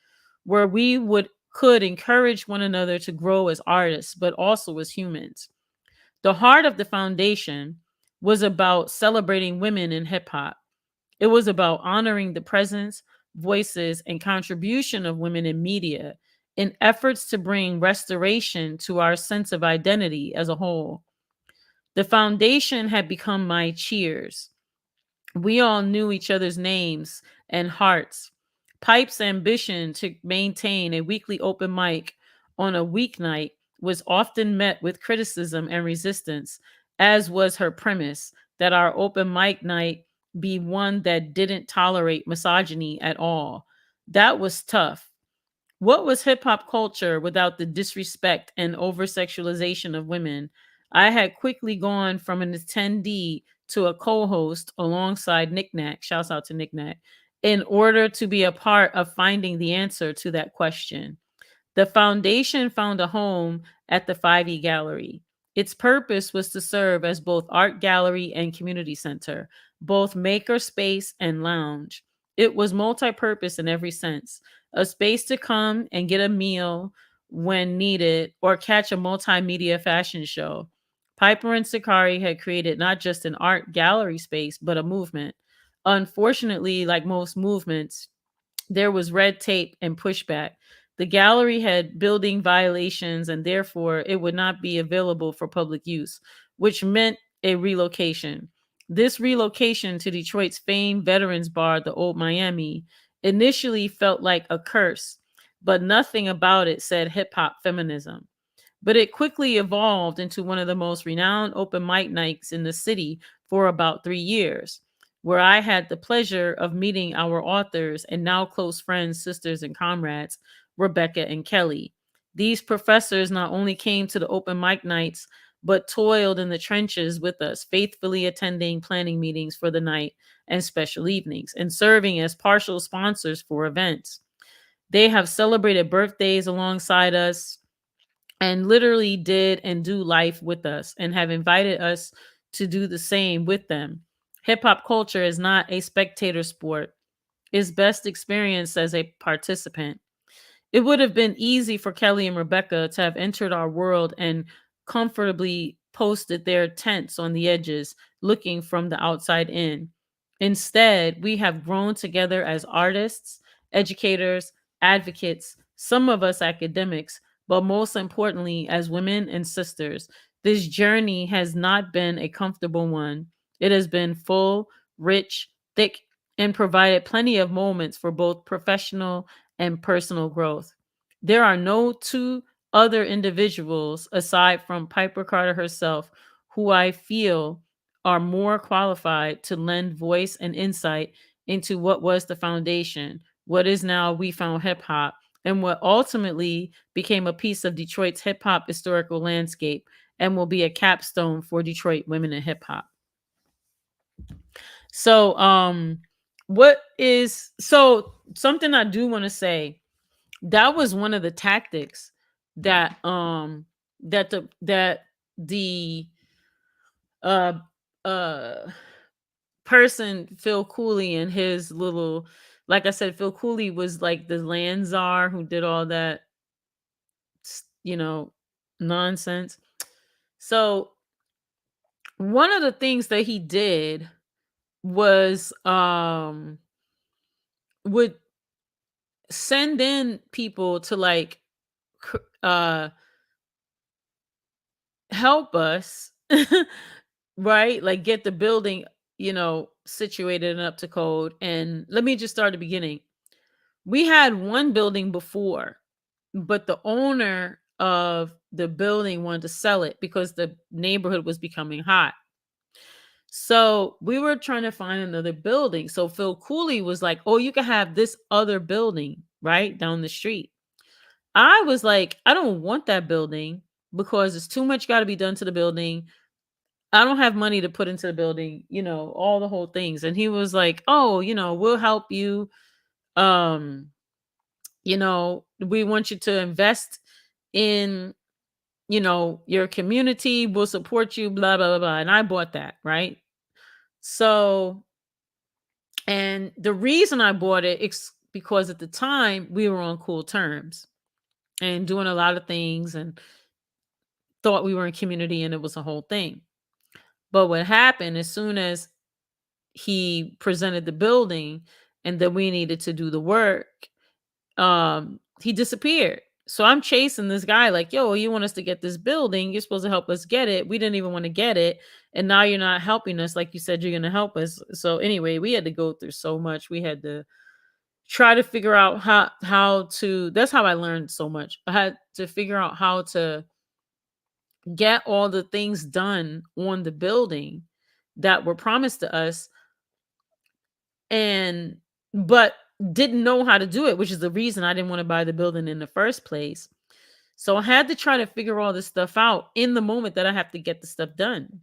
A: where we would could encourage one another to grow as artists, but also as humans. The heart of the foundation was about celebrating women in hip hop. It was about honoring the presence, voices, and contribution of women in media in efforts to bring restoration to our sense of identity as a whole. The foundation had become my cheers. We all knew each other's names and hearts. Pipe's ambition to maintain a weekly open mic on a weeknight was often met with criticism and resistance, as was her premise that our open mic night be one that didn't tolerate misogyny at all. That was tough. What was hip hop culture without the disrespect and over sexualization of women? I had quickly gone from an attendee to a co host alongside Nick Knack, shouts out to Nick Knack, in order to be a part of finding the answer to that question. The foundation found a home at the 5E Gallery. Its purpose was to serve as both art gallery and community center, both maker space and lounge. It was multi purpose in every sense, a space to come and get a meal when needed or catch a multimedia fashion show. Piper and Sakari had created not just an art gallery space, but a movement. Unfortunately, like most movements, there was red tape and pushback. The gallery had building violations and therefore it would not be available for public use, which meant a relocation. This relocation to Detroit's famed Veterans Bar, the Old Miami, initially felt like a curse, but nothing about it said hip hop feminism. But it quickly evolved into one of the most renowned open mic nights in the city for about 3 years, where I had the pleasure of meeting our authors and now close friends, sisters, and comrades, Rebecca and Kelly. These professors not only came to the open mic nights, but toiled in the trenches with us, faithfully attending planning meetings for the night and special evenings, and serving as partial sponsors for events. They have celebrated birthdays alongside us, and literally did and do life with us and have invited us to do the same with them. Hip hop culture is not a spectator sport, it's best experienced as a participant. It would have been easy for Kelly and Rebecca to have entered our world and comfortably posted their tents on the edges, looking from the outside in. Instead, we have grown together as artists, educators, advocates, some of us academics, but most importantly, as women and sisters. This journey has not been a comfortable one. It has been full, rich, thick, and provided plenty of moments for both professional and personal growth. There are no two other individuals aside from Piper Carter herself who I feel are more qualified to lend voice and insight into what was the foundation, what is now We Found Hip Hop, and what ultimately became a piece of Detroit's hip hop historical landscape and will be a capstone for Detroit women in hip hop. So, what is so something I do want to say, that was one of the tactics that the uh uh person Phil Cooley and his little, like I said, Phil Cooley was like the land czar who did all that you know nonsense. So one of the things that he did was would send in people to like help us right, like get the building situated and up to code. And let me just start at the beginning. We had one building before, but the owner of the building wanted to sell it because the neighborhood was becoming hot. So we were trying to find another building. So Phil Cooley was like, "Oh, you can have this other building right down the street." I was like, "I don't want that building because it's too much got to be done to the building. I don't have money to put into the building, all the whole things." And he was like, "Oh, we'll help you. Um, we want you to invest in, your community. We'll support you, blah, blah, blah, blah." And I bought that, right? So, and the reason I bought it is because at the time we were on cool terms and doing a lot of things and thought we were in community and it was a whole thing. But what happened as soon as he presented the building and that we needed to do the work, he disappeared. So I'm chasing this guy like, "Yo, you want us to get this building, you're supposed to help us get it. We didn't even want to get it, and now you're not helping us like you said you're going to help us." So anyway, we had to go through so much. We had to try to figure out how to, that's how I learned so much. I had to figure out how to get all the things done on the building that were promised to us, and but didn't know how to do it, which is the reason I didn't want to buy the building in the first place. So I had to try to figure all this stuff out in the moment that I have to get the stuff done.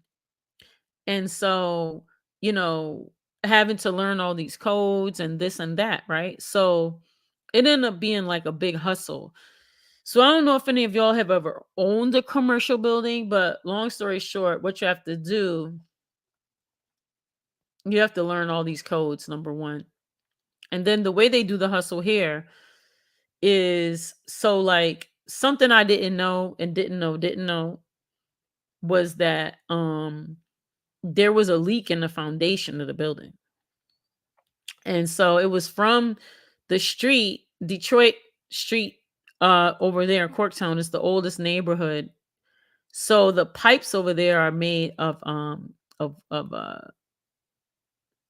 A: And so, you know, having to learn all these codes and this and that, right? So it ended up being like a big hustle. So I don't know if any of y'all have ever owned a commercial building, but long story short, what you have to do, you have to learn all these codes, number one. And then the way they do the hustle here is so like something I didn't know and didn't know was that there was a leak in the foundation of the building. And so it was from the street, Detroit Street, over there in Corktown is the oldest neighborhood. So the pipes over there are made of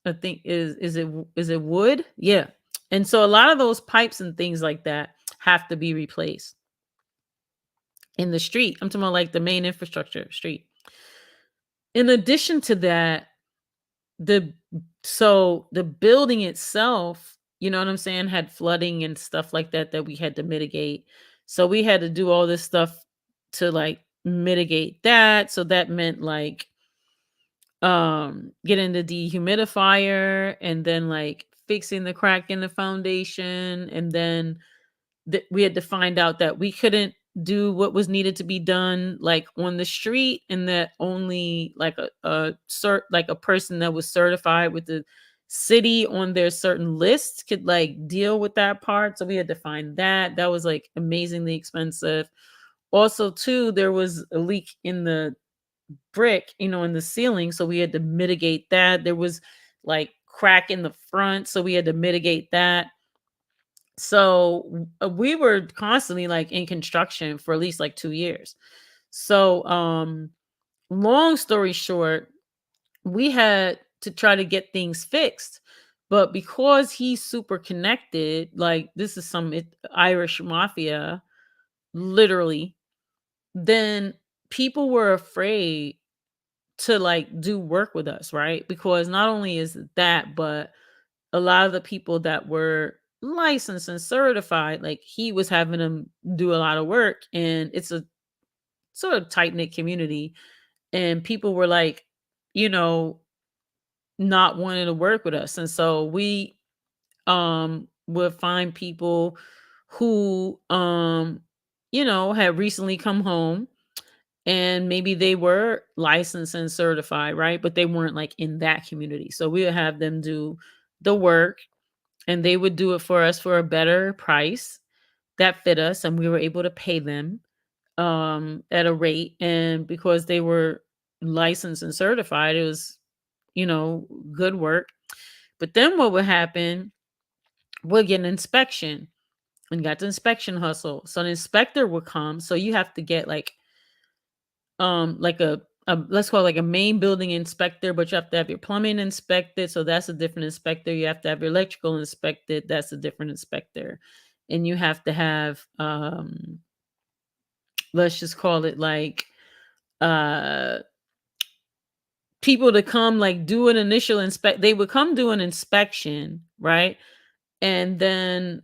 A: I think is it wood? Yeah. And so a lot of those pipes and things like that have to be replaced in the street. I'm talking about like the main infrastructure street. In addition to that, the the building itself, you know what I'm saying, had flooding and stuff like that that we had to mitigate. So we had to do all this stuff to like mitigate that. So that meant like getting the dehumidifier and then like fixing the crack in the foundation, and then we had to find out that we couldn't do what was needed to be done like on the street, and that only like a person that was certified with the city on their certain lists could like deal with that part. So we had to find that. That was like amazingly expensive. Also, too, there was a leak in the brick, in the ceiling. So we had to mitigate that. There was like crack in the front. So we had to mitigate that. So we were constantly like in construction for at least like 2 years. So, long story short, we had to try to get things fixed. But because he's super connected, like this is some Irish mafia, literally, then people were afraid to like do work with us, right? Because not only is it that, but a lot of the people that were licensed and certified, like he was having them do a lot of work, and it's a sort of tight knit community, and people were like, you know, not wanting to work with us, and so we would find people who had recently come home, and maybe they were licensed and certified, right? But they weren't like in that community. So we would have them do the work, and they would do it for us for a better price that fit us, and we were able to pay them at a rate. And because they were licensed and certified, it was, good work. But then what would happen, we'll get an inspection, and got the inspection hustle. So the inspector would come. So you have to get like a let's call it like a main building inspector, but you have to have your plumbing inspected. So that's a different inspector. You have to have your electrical inspected. That's a different inspector. And you have to have let's just call it like uh people to come like do an initial inspect. They would come do an inspection, right? And then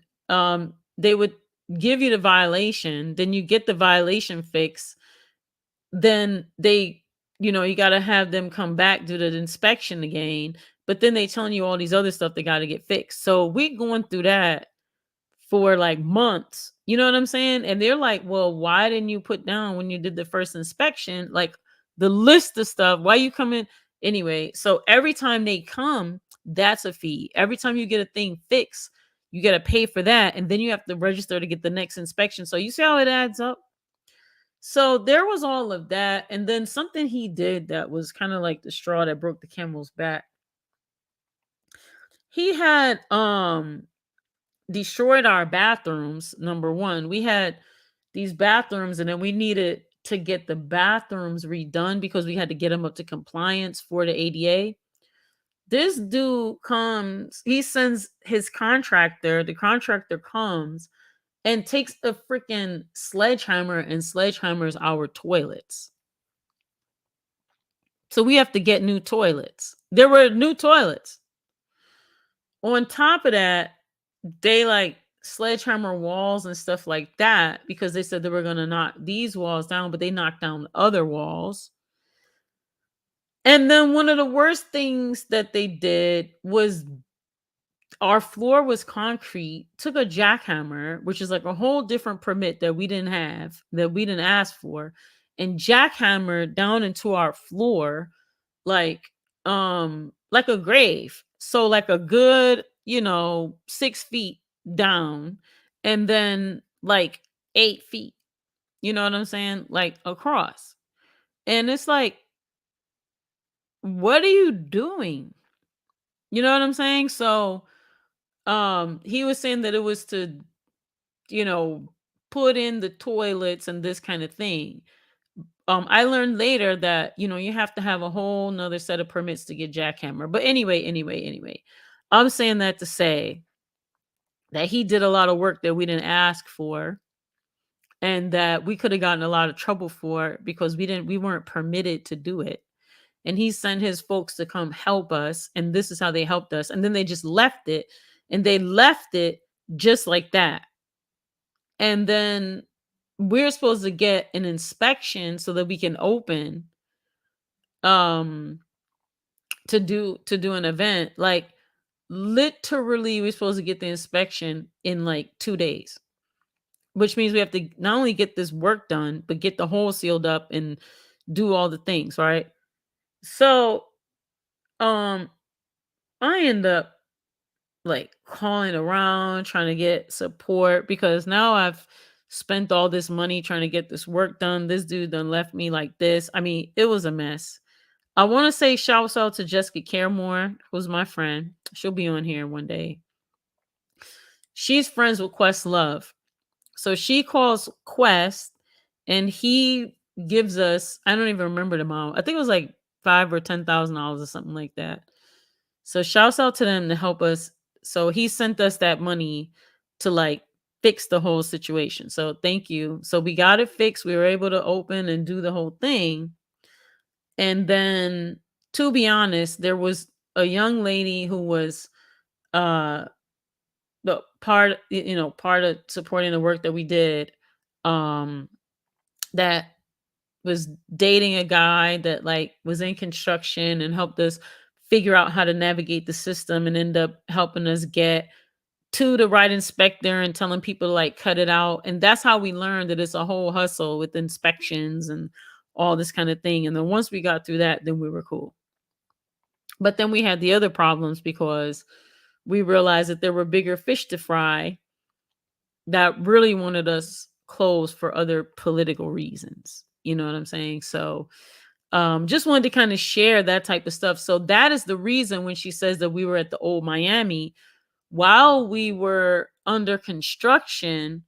A: they would give you the violation, then you get the violation fix, then they, you got to have them come back, do the inspection again, but then they telling you all these other stuff they got to get fixed. So we going through that for like months, you know what I'm saying? And they're like, well, why didn't you put down when you did the first inspection like the list of stuff, why you come in anyway? So every time they come, that's a fee. Every time you get a thing fixed, you got to pay for that, and then you have to register to get the next inspection. So you see how it adds up? So there was all of that. And then something he did that was kind of like the straw that broke the camel's back. He had destroyed our bathrooms. Number one, we had these bathrooms, and then we needed to get the bathrooms redone because we had to get them up to compliance for the ADA. This dude comes, he sends his contractor, the contractor comes and takes a freaking sledgehammer and sledgehammers our toilets. So we have to get new toilets. There were new toilets. On top of that, they like sledgehammer walls and stuff like that because they said they were going to knock these walls down, but they knocked down other walls. And then one of the worst things that they did was our floor was concrete, took a jackhammer, which is like a whole different permit that we didn't have, that we didn't ask for, and jackhammer down into our floor like like a grave. So like a good, 6 feet down, and then like 8 feet. You know what I'm saying? Like across. And it's like, what are you doing? You know what I'm saying? So he was saying that it was to, you know, put in the toilets and this kind of thing. I learned later that, you have to have a whole nother set of permits to get jackhammer. But anyway, I'm saying that to say that he did a lot of work that we didn't ask for, and that we could have gotten a lot of trouble for because we weren't permitted to do it. And he sent his folks to come help us, and this is how they helped us. And then they just left it, and they left it just like that. And then we're supposed to get an inspection so that we can open um to do an event. Like literally we're supposed to get the inspection in like 2 days, which means we have to not only get this work done but get the hole sealed up and do all the things, right? So um I end up like calling around trying to get support because now I've spent all this money trying to get this work done. This dude done left me like this. I mean, it was a mess. I want to say shouts out to Jessica Caremore, who's my friend. She'll be on here one day. She's friends with Questlove. So she calls Quest and he gives us, I don't even remember the amount. I think it was like five or $10,000 or something like that. So shouts out to them to help us. So he sent us that money to like fix the whole situation. So thank you. So we got it fixed. We were able to open and do the whole thing. And then to be honest, there was a young lady who was uh the part, part of supporting the work that we did, um that was dating a guy that like was in construction and helped us figure out how to navigate the system and end up helping us get to the right inspector and telling people to like cut it out. And that's how we learned that it's a whole hustle with inspections and all this kind of thing. And then once we got through that, then we were cool. But then we had the other problems because we realized that there were bigger fish to fry that really wanted us closed for other political reasons. You know what I'm saying? So just wanted to kind of share that type of stuff. So that is the reason when she says that we were at the old Miami, while we were under construction,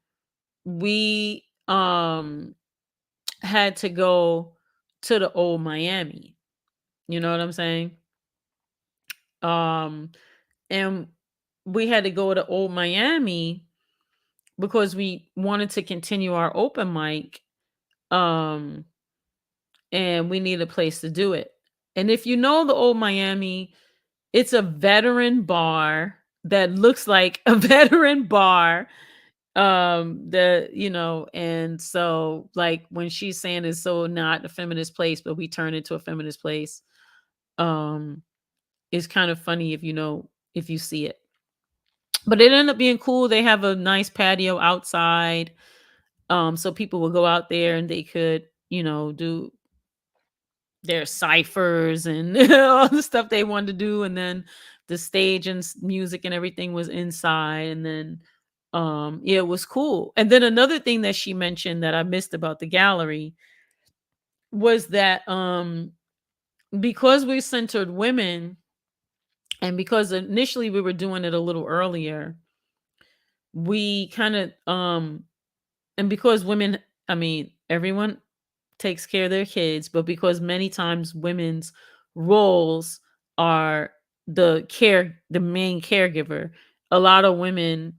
A: we had to go to the old Miami. You know what I'm saying? Um and we had to go to old Miami because we wanted to continue our open mic, um and we need a place to do it. And if you know the old Miami, it's a veteran bar that looks like a veteran bar. And so like when she's saying it's so not a feminist place, but we turn it to a feminist place, um, it's kind of funny if you see it. But it ended up being cool. They have a nice patio outside. So people will go out there and they could, do their ciphers and all the stuff they wanted to do. And then the stage and music and everything was inside. And then yeah, it was cool. And then another thing that she mentioned that I missed about the gallery was that because we centered women and because initially we were doing it a little earlier, we kind of and because women, I mean, everyone takes care of their kids, but because many times women's roles are the main caregiver, a lot of women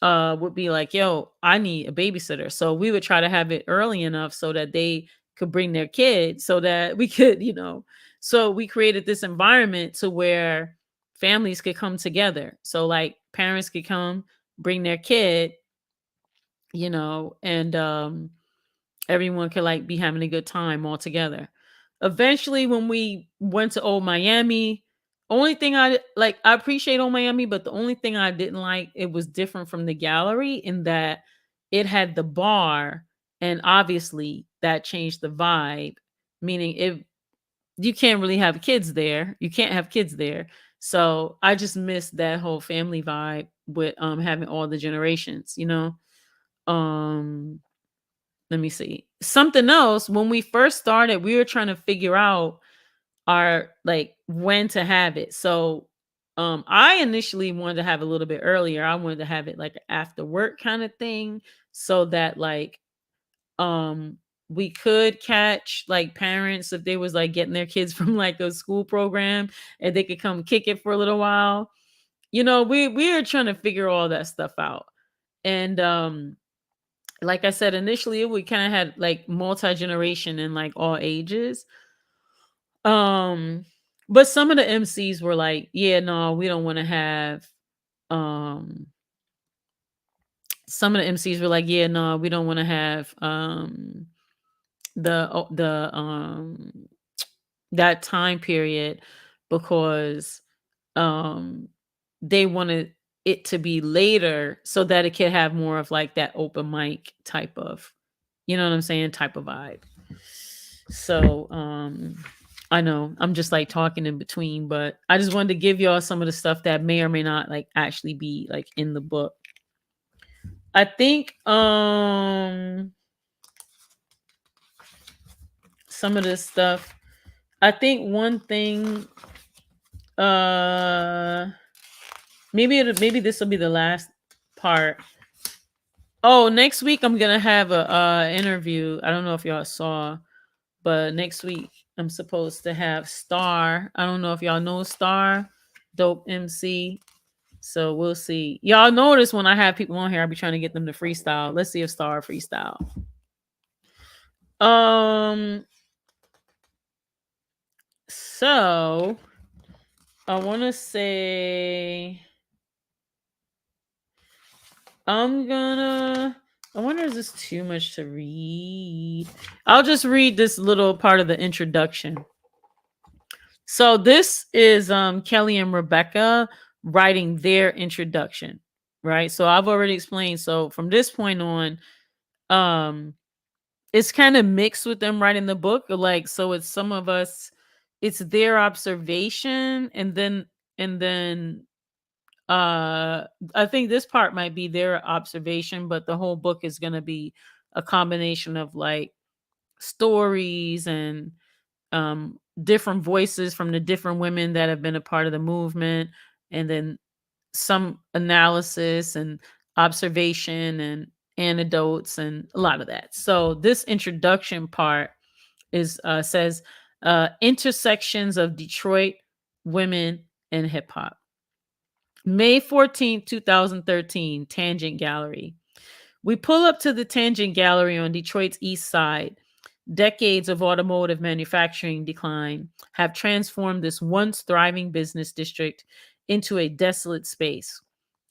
A: would be like, yo, I need a babysitter. So we would try to have it early enough so that they could bring their kids so that we could, so we created this environment to where families could come together. So like parents could come, bring their kid, and everyone could like be having a good time all together. Eventually, when we went to Old Miami, only thing I appreciate Old Miami, but the only thing I didn't like, it was different from the gallery in that it had the bar, and obviously that changed the vibe. Meaning, if you can't really have kids there, you can't have kids there. So I just missed that whole family vibe with having all the generations. Um Let me see. Something else, when we first started, we were trying to figure out our like when to have it. So I initially wanted to have a little bit earlier. I wanted to have it like after work kind of thing so that like um we could catch like parents if they was like getting their kids from like a school program and they could come kick it for a little while. We were trying to figure all that stuff out. And like I said, initially we kind of had like multi-generation and like all ages. Um, but some of the MCs were like, yeah, no, we don't want to have um some of the MCs were like, yeah, no, we don't want to have the that time period because um they wanted it to be later so that it could have more of like that open mic type of, you know what I'm saying, type of vibe. So I know I'm just like talking in between, but I just wanted to give y'all some of the stuff that may or may not like actually be like in the book. I think some of this stuff, I think one thing uh maybe this will be the last part. Oh, next week I'm gonna have a interview. I don't know if y'all saw, but next week I'm supposed to have Star. I don't know if y'all know Star, dope MC. So we'll see. Y'all notice when I have people on here, I be trying to get them to freestyle. Let's see if Star freestyle. Um. So I want to say I'm gonna. I wonder is this too much to read? I'll just read this little part of the introduction. So this is Kelly and Rebecca writing their introduction, right? So I've already explained. So from this point on, um it's kind of mixed with them writing the book. Like, so it's some of us, it's their observation, and then uh I think this part might be their observation, but the whole book is gonna be a combination of like stories and different voices from the different women that have been a part of the movement, and then some analysis and observation and anecdotes and a lot of that. So this introduction part is says intersections of Detroit women and hip hop. May 14th, 2013, Tangent Gallery. We pull up to the Tangent Gallery on Detroit's east side. Decades of automotive manufacturing decline have transformed this once thriving business district into a desolate space.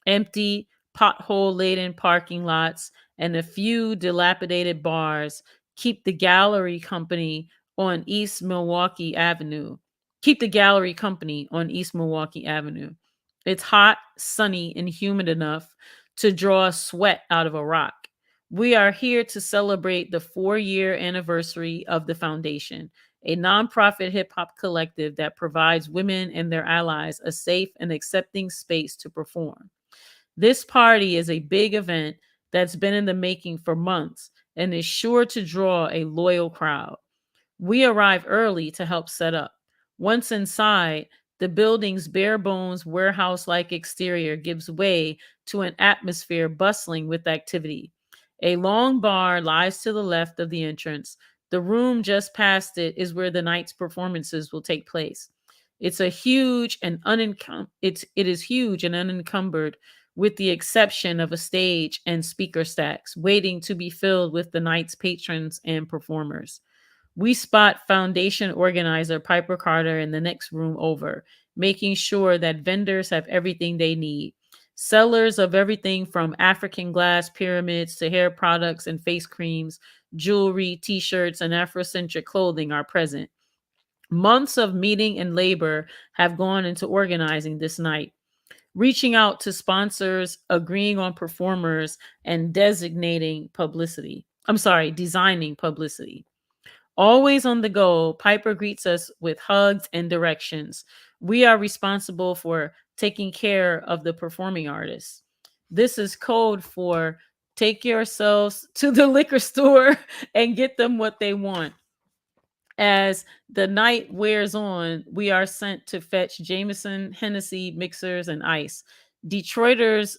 A: Empty, pothole laden parking lots and a few dilapidated bars keep the gallery company on East Milwaukee Avenue. Keep the gallery company on East Milwaukee Avenue. It's hot, sunny, and humid enough to draw sweat out of a rock. We are here to celebrate the 4-year anniversary of the foundation, a nonprofit hip hop collective that provides women and their allies a safe and accepting space to perform. This party is a big event that's been in the making for months and is sure to draw a loyal crowd. We arrive early to help set up. Once inside, the building's bare bones warehouse like exterior gives way to an atmosphere bustling with activity. A long bar lies to the left of the entrance. The room just past it is where the night's performances will take place. It is huge and unencumbered, with the exception of a stage and speaker stacks waiting to be filled with the night's patrons and performers. We spot foundation organizer Piper Carter in the next room over, making sure that vendors have everything they need. Sellers of everything from African glass pyramids to hair products and face creams, jewelry, t shirts, and Afrocentric clothing are present. Months of meeting and labor have gone into organizing this night, reaching out to sponsors, agreeing on performers, and designing publicity. Always on the go, Piper greets us with hugs and directions. We are responsible for taking care of the performing artists. This is code for take yourselves to the liquor store and get them what they want. As the night wears on, we are sent to fetch Jameson, Hennessy, mixers, and ice. Detroiters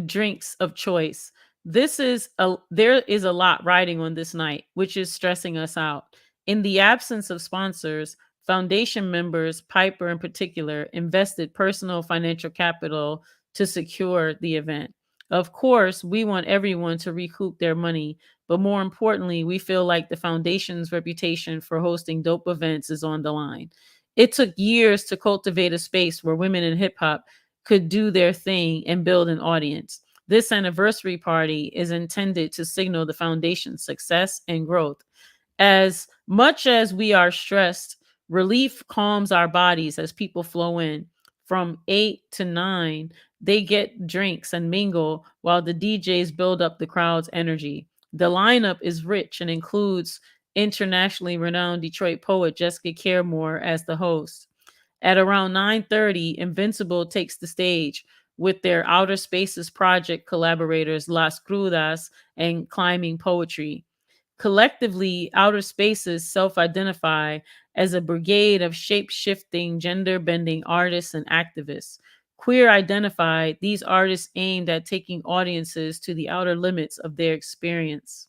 A: drinks of choice. There is a lot riding on this night, which is stressing us out. In the absence of sponsors, foundation members, Piper in particular, invested personal financial capital to secure the event. Of course, we want everyone to recoup their money, but more importantly, we feel like the foundation's reputation for hosting dope events is on the line. It took years to cultivate a space where women in hip hop could do their thing and build an audience. This anniversary party is intended to signal the foundation's success and growth. As much as we are stressed, relief calms our bodies as people flow in. From 8 to 9, they get drinks and mingle while the DJs build up the crowd's energy. The lineup is rich and includes internationally renowned Detroit poet Jessica Caremore as the host. At around 9:30, Invincible takes the stage with their Outer Spaces project collaborators Las Crudas and Climbing Poetry. Collectively, Outer Spaces self identify as a brigade of shape shifting, gender bending artists and activists. Queer identified, these artists aimed at taking audiences to the outer limits of their experience.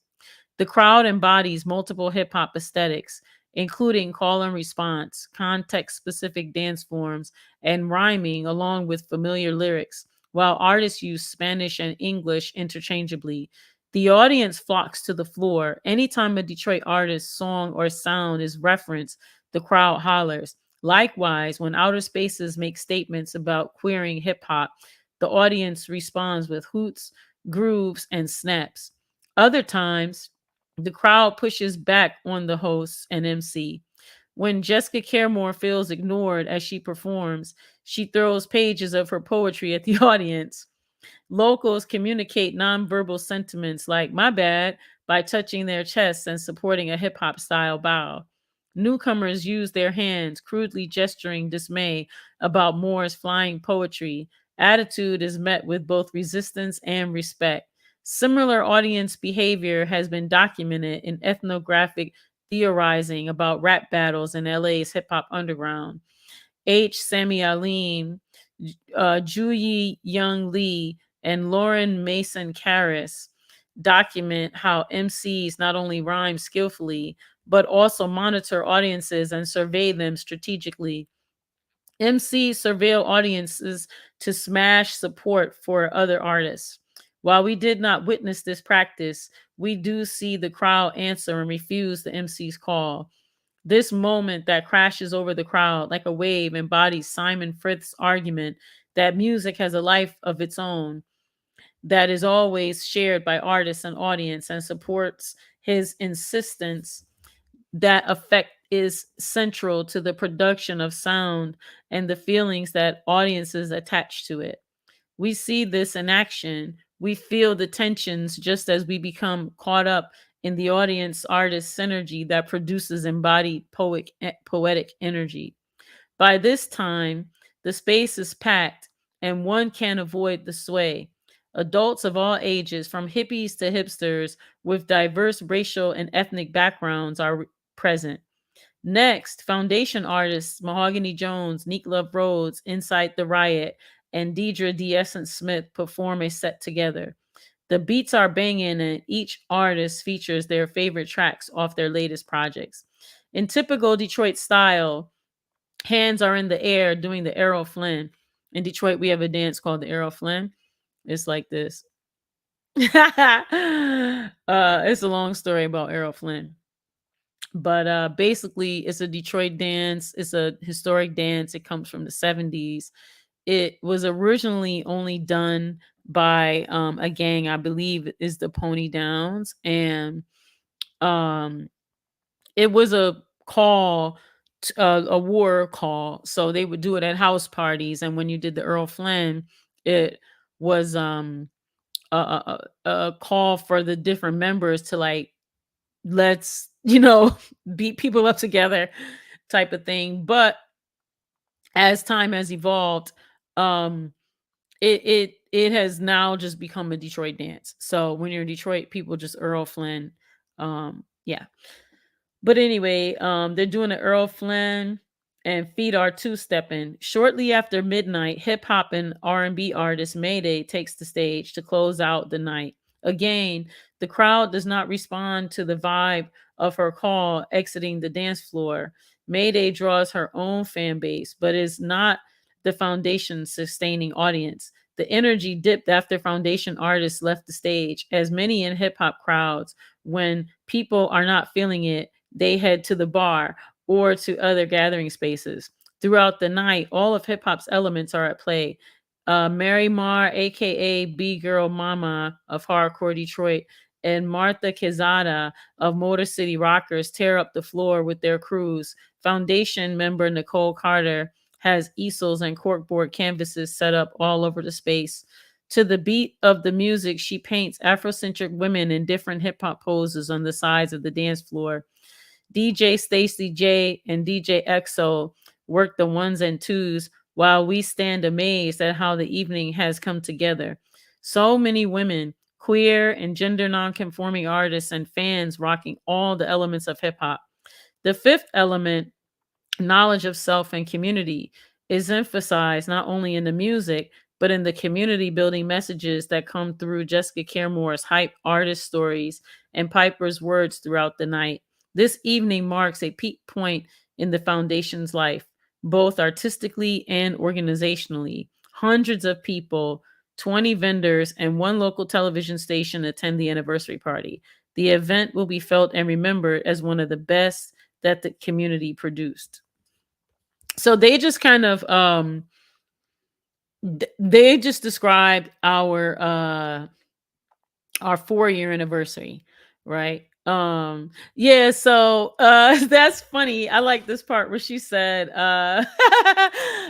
A: The crowd embodies multiple hip hop aesthetics, including call and response, context specific dance forms, and rhyming, along with familiar lyrics, while artists use Spanish and English interchangeably. The audience flocks to the floor. Anytime a Detroit artist's song or sound is referenced, the crowd hollers. Likewise, when Outer Spaces make statements about queering hip hop, the audience responds with hoots, grooves, and snaps. Other times, the crowd pushes back on the host and MC. When Jessica Caremore feels ignored as she performs, she throws pages of her poetry at the audience. Locals communicate nonverbal sentiments like "my bad" by touching their chests and supporting a hip hop style bow. Newcomers use their hands, crudely gesturing dismay about Moore's flying poetry. Attitude is met with both resistance and respect. Similar audience behavior has been documented in ethnographic theorizing about rap battles in LA's hip hop underground. H. Sammy Alim, Juyi Young Lee, and Lauren Mason Karras document how MCs not only rhyme skillfully, but also monitor audiences and survey them strategically. MCs surveil audiences to smash support for other artists. While we did not witness this practice, we do see the crowd answer and refuse the MC's call. This moment that crashes over the crowd like a wave embodies Simon Frith's argument that music has a life of its own that is always shared by artists and audience, and supports his insistence that effect is central to the production of sound and the feelings that audiences attach to it. We see this in action. We feel the tensions just as we become caught up in the audience artist synergy that produces embodied poetic energy. By this time, the space is packed and one can't avoid the sway. Adults of all ages, from hippies to hipsters with diverse racial and ethnic backgrounds, are present. Next, foundation artists Mahogany Jones, Neek Love Rhodes, Inside the Riot, and Deidre D. Essence Smith perform a set together. The beats are banging, and each artist features their favorite tracks off their latest projects. In typical Detroit style, hands are in the air doing the Errol Flynn. In Detroit, we have a dance called the Errol Flynn. It's like this. It's a long story about Errol Flynn. But basically, it's a Detroit dance. It's a historic dance. It comes from the 70s. It was originally only done by a gang, I believe is the Pony Downs. And um, it was a call, a war call. So they would do it at house parties. And when you did the Earl Flynn, it was a call for the different members to like, let's, beat people up together type of thing. But as time has evolved, um, it has now just become a Detroit dance. So when you're in Detroit, people just Earl Flynn. Yeah. But anyway, they're doing an Earl Flynn, and feet are two-stepping. Shortly after midnight, hip hop and R&B artist Mayday takes the stage to close out the night. Again, the crowd does not respond to the vibe of her call exiting the dance floor. Mayday draws her own fan base, but is not the foundation sustaining audience. The energy dipped after foundation artists left the stage, as many in hip hop crowds, when people are not feeling it, they head to the bar or to other gathering spaces. Throughout the night, all of hip hop's elements are at play. Mary Mar, aka B Girl Mama of Hardcore Detroit, and Martha Quezada of Motor City Rockers tear up the floor with their crews. Foundation member Nicole Carter has easels and corkboard canvases set up all over the space. To the beat of the music, she paints Afrocentric women in different hip hop poses on the sides of the dance floor. DJ Stacy J and DJ EXO work the ones and twos while we stand amazed at how the evening has come together. So many women, queer and gender nonconforming artists and fans rocking all the elements of hip hop. The fifth element, knowledge of self and community, is emphasized not only in the music, but in the community building messages that come through Jessica Caremore's hype artist stories and Piper's words throughout the night. This evening marks a peak point in the foundation's life, both artistically and organizationally. Hundreds of people, 20 vendors, and one local television station attend the anniversary party. The event will be felt and remembered as one of the best that the community produced. So they just kind of they just described our 4-year anniversary, right? Yeah, so that's funny. I like this part where she said I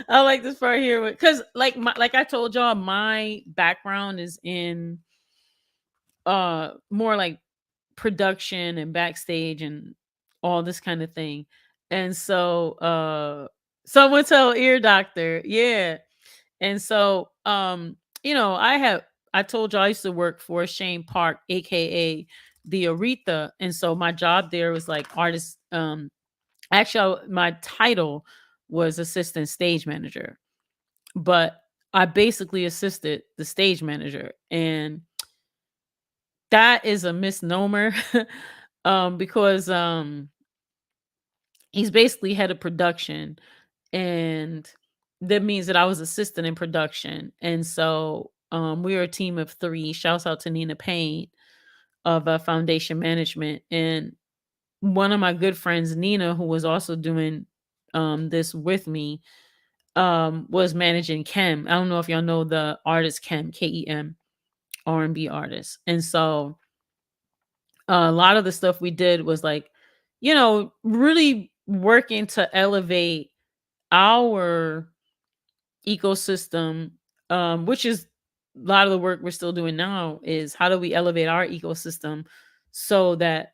A: like this part here because like I told y'all, my background is in more like production and backstage and all this kind of thing. And so someone tell ear doctor, yeah. And so I told you I used to work for Shane Park, aka the Aretha. And so my job there was like artist, my title was assistant stage manager, but I basically assisted the stage manager. And that is a misnomer because he's basically head of production, and that means that I was assistant in production. And so we were a team of 3. Shouts out to Nina Payne of Foundation Management, and one of my good friends, Nina, who was also doing this with me, was managing Kem. I don't know if y'all know the artist Kem, Kem, R&B artist. And so a lot of the stuff we did was like, really working to elevate our ecosystem, which is a lot of the work we're still doing now, is how do we elevate our ecosystem so that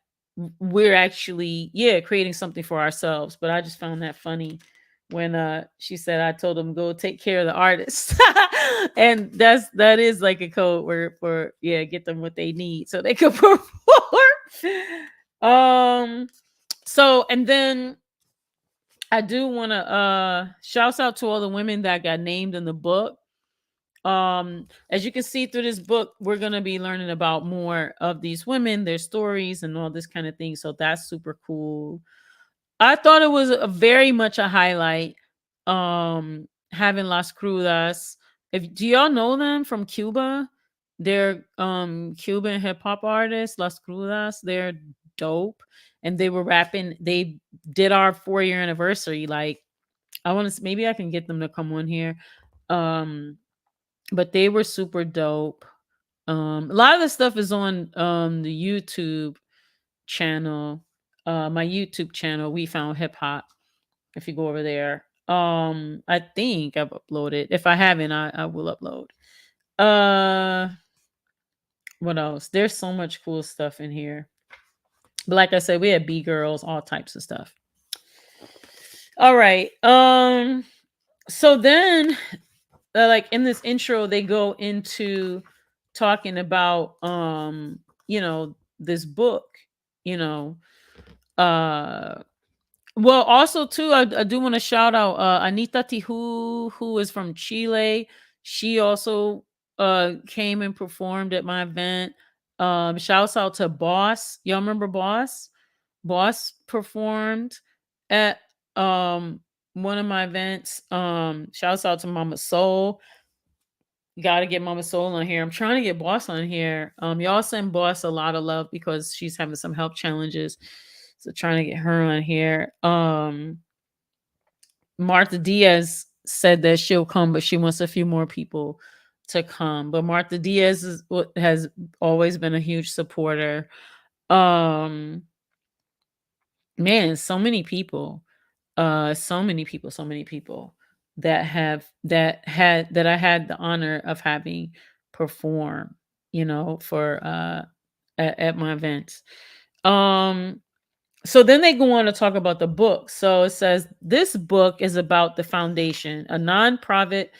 A: we're actually, yeah, creating something for ourselves. But I just found that funny when she said I told them go take care of the artists. And that is like a code word for, yeah, get them what they need so they can perform. um so and then I do want to shouts out to all the women that got named in the book. As you can see through this book, we're going to be learning about more of these women, their stories and all this kind of thing. So that's super cool. I thought it was a very much a highlight having Las Crudas. If do y'all know them from Cuba? They're Cuban hip hop artists, Las Crudas. They're dope, and they were rapping. They did our 4-year anniversary. Like I want to maybe I can get them to come on here. Um but they were super dope. A lot of the stuff is on the YouTube channel. My YouTube channel, We Found Hip Hop. If you go over there, I think I've uploaded. If I haven't, I will upload. What else? There's so much cool stuff in here. But like I said, we had B girls, all types of stuff. All right. So then like in this intro they go into talking about this book, you know uh well, also too, I do want to shout out Anita Tihu, who is from Chile. She also came and performed at my event. Shouts out to Boss. Y'all remember Boss? Boss performed at one of my events. Shouts out to Mama Soul. Gotta get Mama Soul on here. I'm trying to get Boss on here. Y'all send Boss a lot of love because she's having some health challenges. So trying to get her on here. Martha Diaz said that she'll come, but she wants a few more people to come. But Martha Diaz has always been a huge supporter. Man, so many people. So many people that I had the honor of having perform, for at my events. Um so then they go on to talk about the book. So it says this book is about the Foundation, a non-profit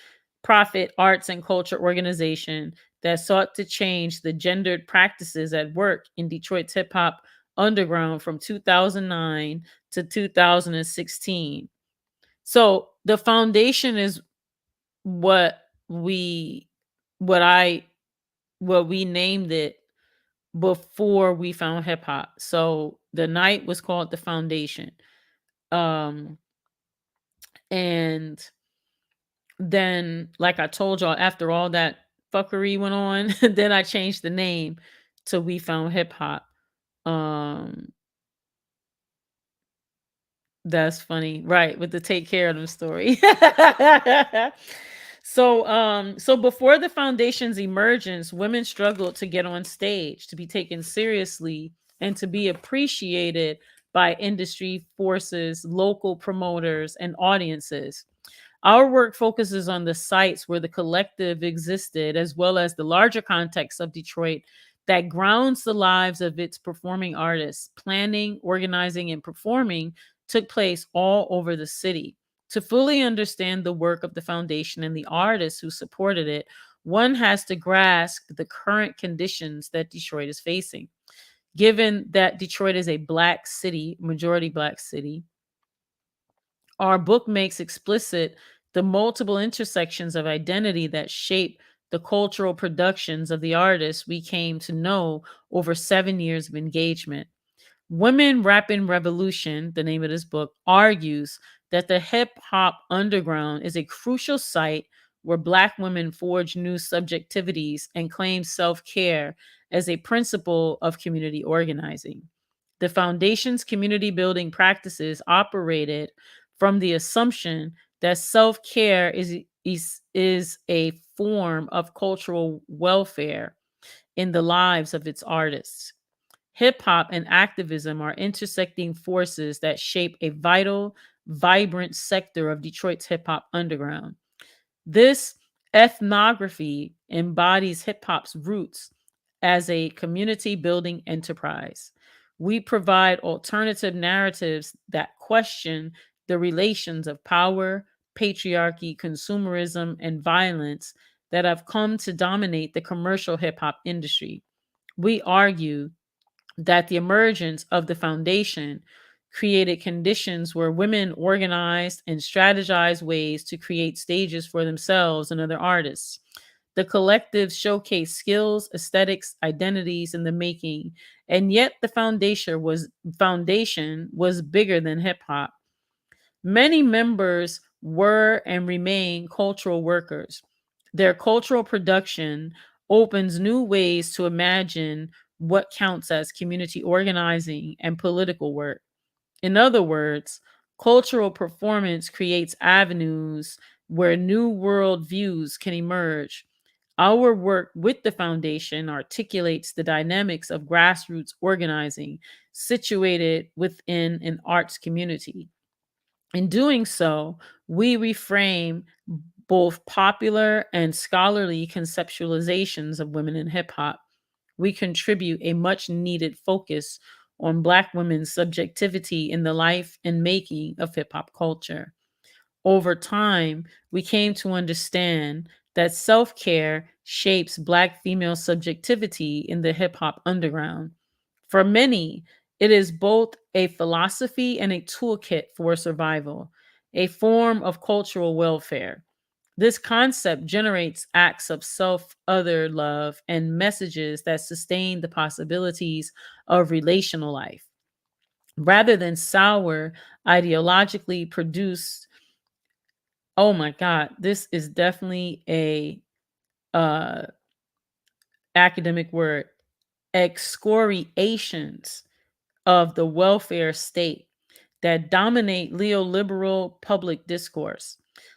A: arts and culture organization that sought to change the gendered practices at work in Detroit's hip hop underground from 2009 to 2016. So the foundation is what we what I what we named it before we found hip hop. So the night was called the Foundation. Um and then, like I told y'all, after all that fuckery went on, then I changed the name to We Found Hip Hop. Um that's funny. Right, with the take care of them story. So before the foundation's emergence, women struggled to get on stage, to be taken seriously, and to be appreciated by industry forces, local promoters, and audiences. Our work focuses on the sites where the collective existed, as well as the larger context of Detroit that grounds the lives of its performing artists. Planning, organizing, and performing took place all over the city. To fully understand the work of the foundation and the artists who supported it, one has to grasp the current conditions that Detroit is facing. Given that Detroit is a black city, majority black city, our book makes explicit the multiple intersections of identity that shape the cultural productions of the artists we came to know over 7 years of engagement. Women Rappin Revolution, the name of this book, argues that the hip hop underground is a crucial site where Black women forge new subjectivities and claim self care as a principle of community organizing. The foundation's community building practices operated from the assumption that self care is a form of cultural welfare in the lives of its artists. Hip hop and activism are intersecting forces that shape a vital, vibrant sector of Detroit's hip hop underground. This ethnography embodies hip hop's roots as a community building enterprise. We provide alternative narratives that question the relations of power, patriarchy, consumerism, and violence that have come to dominate the commercial hip hop industry. We argue that the emergence of the foundation created conditions where women organized and strategized ways to create stages for themselves and other artists. The collectives showcased skills, aesthetics, identities in the making, and yet the foundation was bigger than hip hop. Many members were and remain cultural workers. Their cultural production opens new ways to imagine what counts as community organizing and political work. In other words, cultural performance creates avenues where new world views can emerge. Our work with the foundation articulates the dynamics of grassroots organizing situated within an arts community. In doing so, we reframe both popular and scholarly conceptualizations of women in hip hop. We contribute a much needed focus on Black women's subjectivity in the life and making of hip hop culture. Over time, we came to understand that self care shapes Black female subjectivity in the hip hop underground. For many, it is both a philosophy and a toolkit for survival, a form of cultural welfare. This concept generates acts of self other love and messages that sustain the possibilities of relational life. Rather than sour, ideologically produced, oh my God, this is definitely a uh, academic word, excoriations of the welfare state that dominate neoliberal public discourse.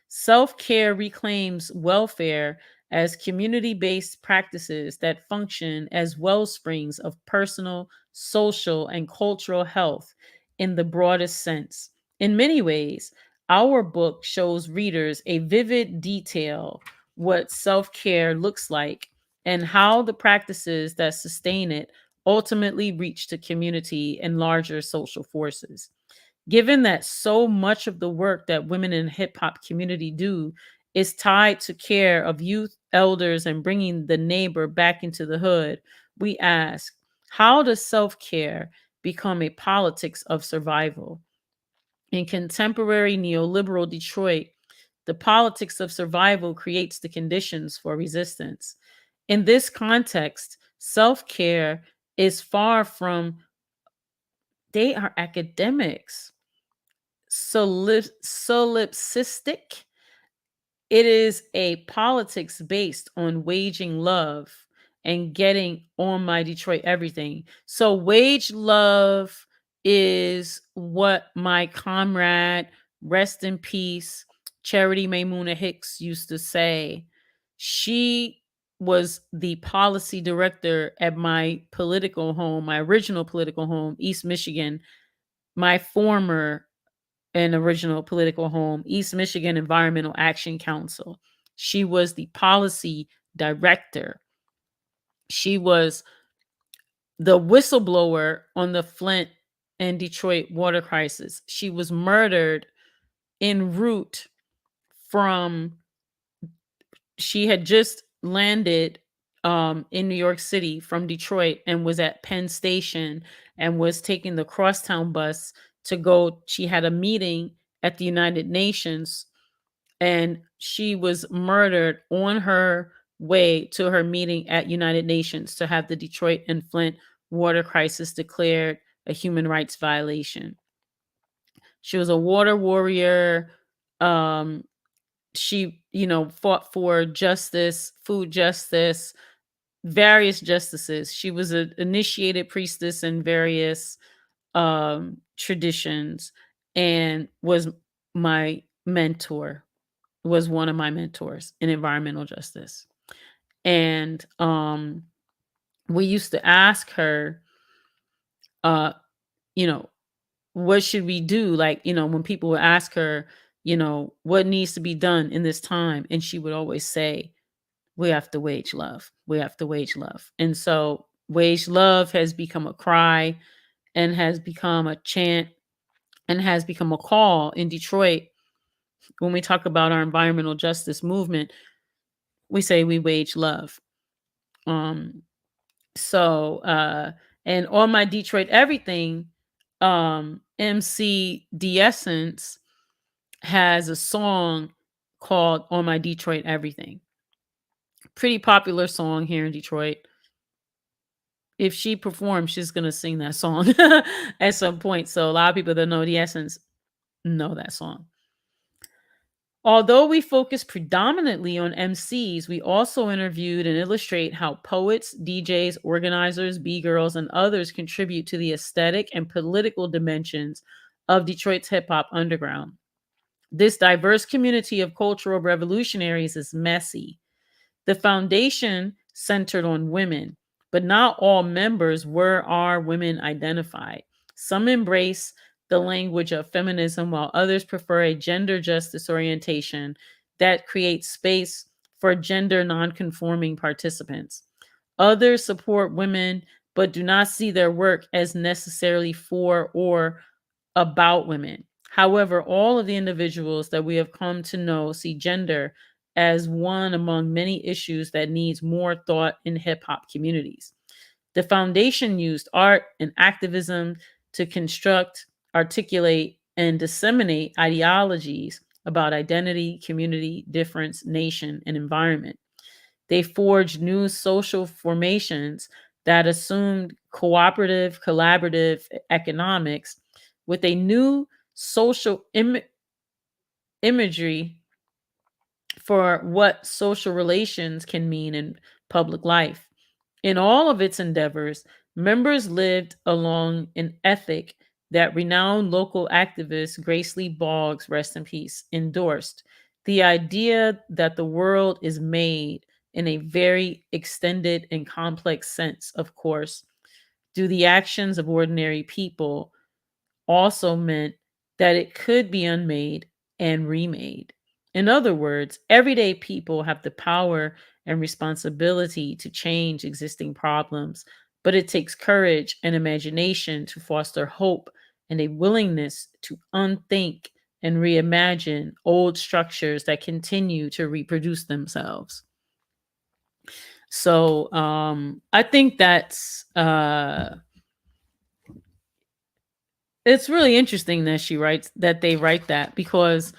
A: Self care reclaims welfare as community based practices that function as well springs of personal, social, and cultural health in the broadest sense. In many ways, our book shows readers a vivid detail what self care looks like and how the practices that sustain it ultimately reach the community and larger social forces. Given that so much of the work that women in hip hop community do is tied to care of youth, elders, and bringing the neighbor back into the hood, we ask, how does self care become a politics of survival? In contemporary neoliberal Detroit, the politics of survival creates the conditions for resistance. In this context, self care is far from, they are academics, solipsistic. It is a politics based on waging love and getting on my Detroit everything. So, wage love is what my comrade, rest in peace, Charity Maymuna Hicks used to say. She was the policy director at my political home, my original political home, East Michigan, my former an original political home, East Michigan Environmental Action Council. She was the policy director. She was the whistleblower on the Flint and Detroit water crisis. She was murdered en route from, she had just landed in New York City from Detroit and was at Penn Station and was taking the crosstown bus to go. She had a meeting at the United Nations, and she was murdered on her way to her meeting at United Nations to have the Detroit and Flint water crisis declared a human rights violation. She was a water warrior. She, fought for justice, food justice, various justices. She was an initiated priestess in various traditions, and was my mentor, was one of my mentors in environmental justice. And we used to ask her, uh, you know, what should we do? Like, when people would ask her, what needs to be done in this time? And she would always say, we have to wage love. We have to wage love. And so wage love has become a cry and has become a chant and has become a call in Detroit. When we talk about our environmental justice movement, we say we wage love. Um, and on my Detroit everything, MC Essence has a song called On My Detroit Everything. Pretty popular song here in Detroit. If she performs, she's gonna sing that song at some point. So a lot of people that know the Essence know that song. Although we focus predominantly on MCs, we also interviewed and illustrate how poets, DJs, organizers, B-girls, and others contribute to the aesthetic and political dimensions of Detroit's hip hop underground. This diverse community of cultural revolutionaries is messy. The foundation centered on women, but not all members are women identified. Some embrace the language of feminism, while others prefer a gender justice orientation that creates space for gender nonconforming participants. Others support women but do not see their work as necessarily for or about women. However, all of the individuals that we have come to know see gender as one among many issues that needs more thought in hip hop communities. The foundation used art and activism to construct, articulate, and disseminate ideologies about identity, community, difference, nation, and environment. They forged new social formations that assumed cooperative, collaborative economics with a new social imagery for what social relations can mean in public life. In all of its endeavors, members lived along an ethic that renowned local activist Grace Lee Boggs, rest in peace, endorsed: the idea that the world is made in a very extended and complex sense, of course, through the actions of ordinary people, also meant that it could be unmade and remade. In other words, everyday people have the power and responsibility to change existing problems, but it takes courage and imagination to foster hope and a willingness to unthink and reimagine old structures that continue to reproduce themselves. So I think that's it's really interesting that they write that, because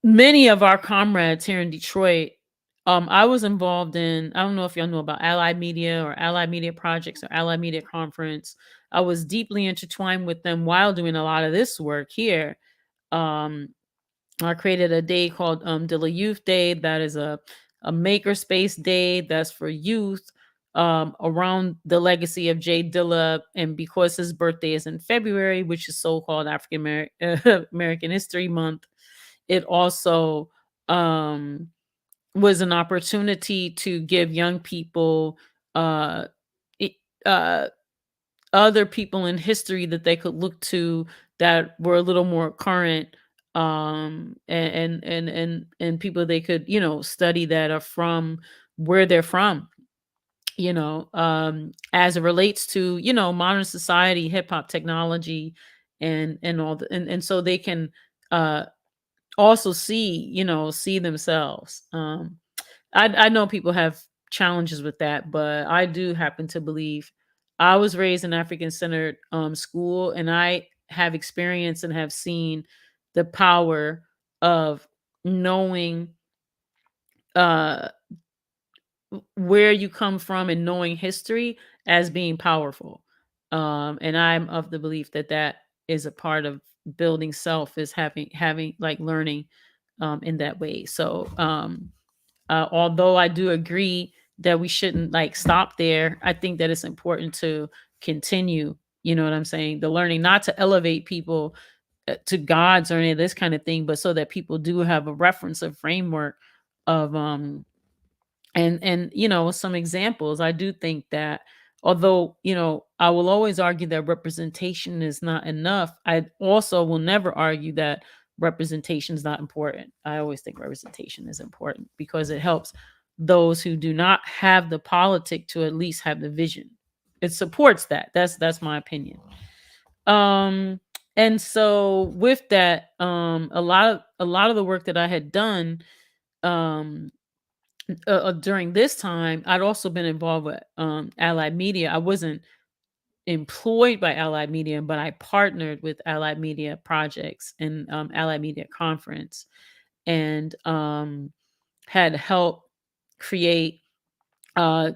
A: many of our comrades here in Detroit, I was involved in, I don't know if y'all know about Allied Media or Allied Media Projects or Allied Media Conference. I was deeply intertwined with them while doing a lot of this work here. Um, I created a day called Dilla Youth Day. That is a makerspace day that's for youth, around the legacy of Jay Dilla. And because his birthday is in February, which is so called African American History Month, it also um, was an opportunity to give young people uh, i- uh, other people in history that they could look to that were a little more current, and people they could, study that are from where they're from, as it relates to, modern society, hip hop, technology, and all the, and so they can uh also see themselves. I know people have challenges with that, but I do happen to believe, I was raised in African centered school, and I have experienced and have seen the power of knowing uh where you come from and knowing history as being powerful. And I'm of the belief that that is a part of building self, is having like learning in that way. So although I do agree that we shouldn't like stop there, I think that it's important to continue, you know what I'm saying, the learning, not to elevate people to gods or any of this kind of thing, but so that people do have a reference, a framework of and some examples. I do think that, although I will always argue that representation is not enough, I also will never argue that representation is not important. I always think representation is important because it helps those who do not have the politic to at least have the vision. It supports that. That's my opinion. um and so with that, a lot of the work that I had done um during this time, I'd also been involved with Allied Media. I wasn't employed by Allied Media, but I partnered with Allied Media Projects and Allied Media Conference, and had helped create uh,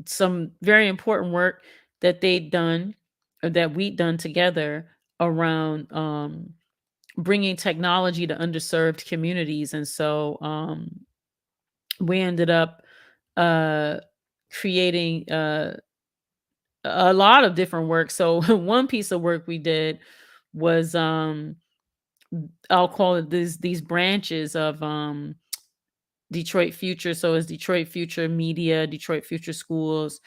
A: some very important work that they'd done, or that we'd done together, around bringing technology to underserved communities. And so we ended up uh creating a lot of different work. So one piece of work we did was, I'll call it these branches of Detroit Future. So it's Detroit Future Media, Detroit Future Schools,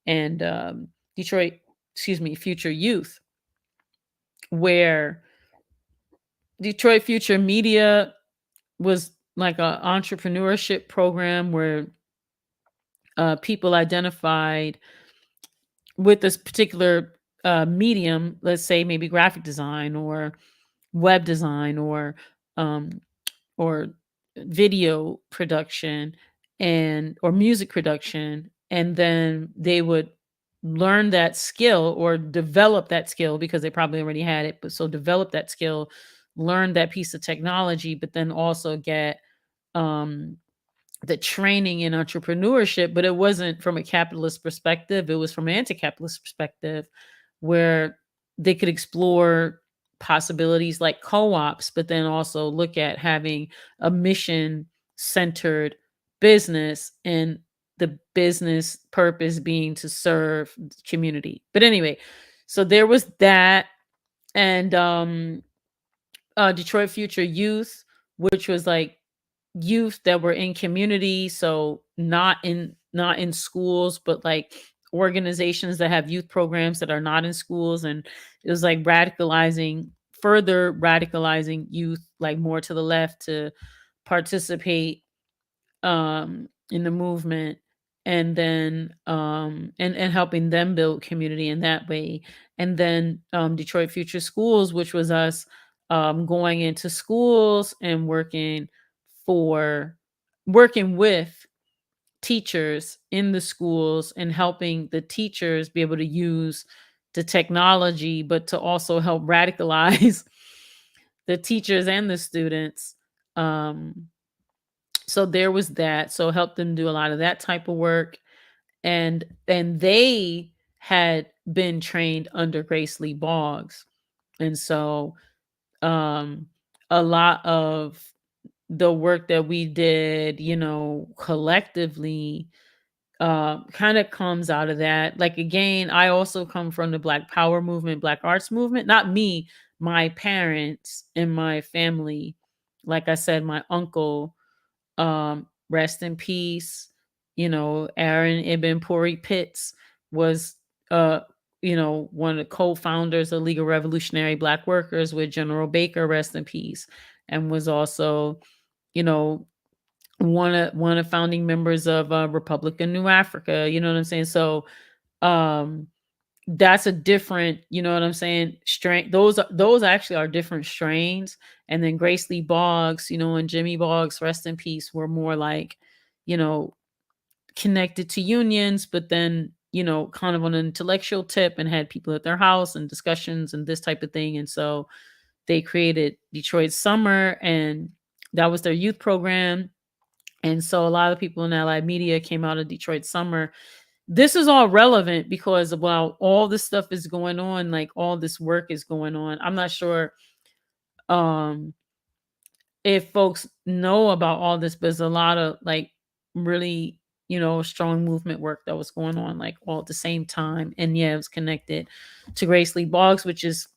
A: and Detroit, excuse me, Future Youth, where Detroit Future Media was like a entrepreneurship program where people identified with this particular medium, let's say maybe graphic design or web design, um, or video production, and or music production, and then they would learn that skill or develop that skill, because they probably already had it, but so develop that skill, learn that piece of technology, but then also get um the training in entrepreneurship. But it wasn't from a capitalist perspective, it was from an anti-capitalist perspective, where they could explore possibilities like co-ops, but then also look at having a mission centered business, and the business purpose being to serve the community. But anyway, so there was that. And Detroit Future Youth, which was like youth that were in community, so not in schools, but like organizations that have youth programs that are not in schools. And it was like further radicalizing youth, like more to the left, to participate in the movement, and then and helping them build community in that way. And then Detroit Future Schools, which was us going into schools and for working with teachers in the schools and helping the teachers be able to use the technology, but to also help radicalize the teachers and the students. Um, so there was that. So helped them do a lot of that type of work. And they had been trained under Grace Lee Boggs. And so um a lot of the work that we did, collectively, kind of comes out of that. Like, again, I also come from the Black Power movement, Black arts movement. Not me, my parents and my family. Like I said, my uncle, rest in peace, Aaron Ibn Pori Pitts was, uh, one of the co-founders of League of Revolutionary Black Workers with General Baker, rest in peace, and was also, you know, one of founding members of Republic of New Africa. You know what I'm saying? So um that's a different, you know what I'm saying, strain. Those actually are different strains. And then Grace Lee Boggs, and Jimmy Boggs, rest in peace, were more like, you know, connected to unions, but then, kind of on an intellectual tip, and had people at their house and discussions and this type of thing. And so they created Detroit Summer, and that was their youth program. And so a lot of people in Allied Media came out of Detroit Summer. This is all relevant because while all this stuff is going on, like all this work is going on, I'm not sure um if folks know about all this, but there's a lot of like really, strong movement work that was going on like all at the same time. And yeah, it was connected to Grace Lee Boggs, which is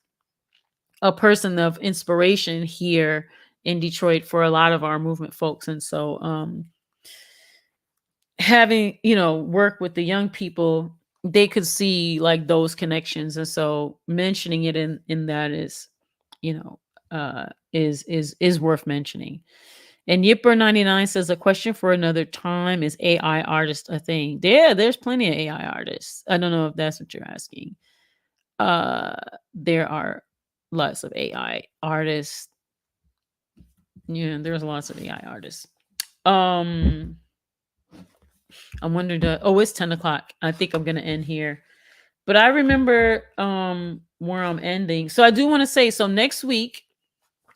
A: a person of inspiration here in Detroit for a lot of our movement folks. And so having, work with the young people, they could see like those connections. And so mentioning it in that is, you know is worth mentioning. And Yipper99 says, a question for another time: is AI artist a thing? Yeah, there's plenty of AI artists. I don't know if that's what you're asking. uh there are lots of AI artists. Yeah, there's lots of AI artists. um I'm wondering, oh, it's 10 o'clock. I think I'm gonna end here. But I remember where I'm ending. So I do want to say, so next week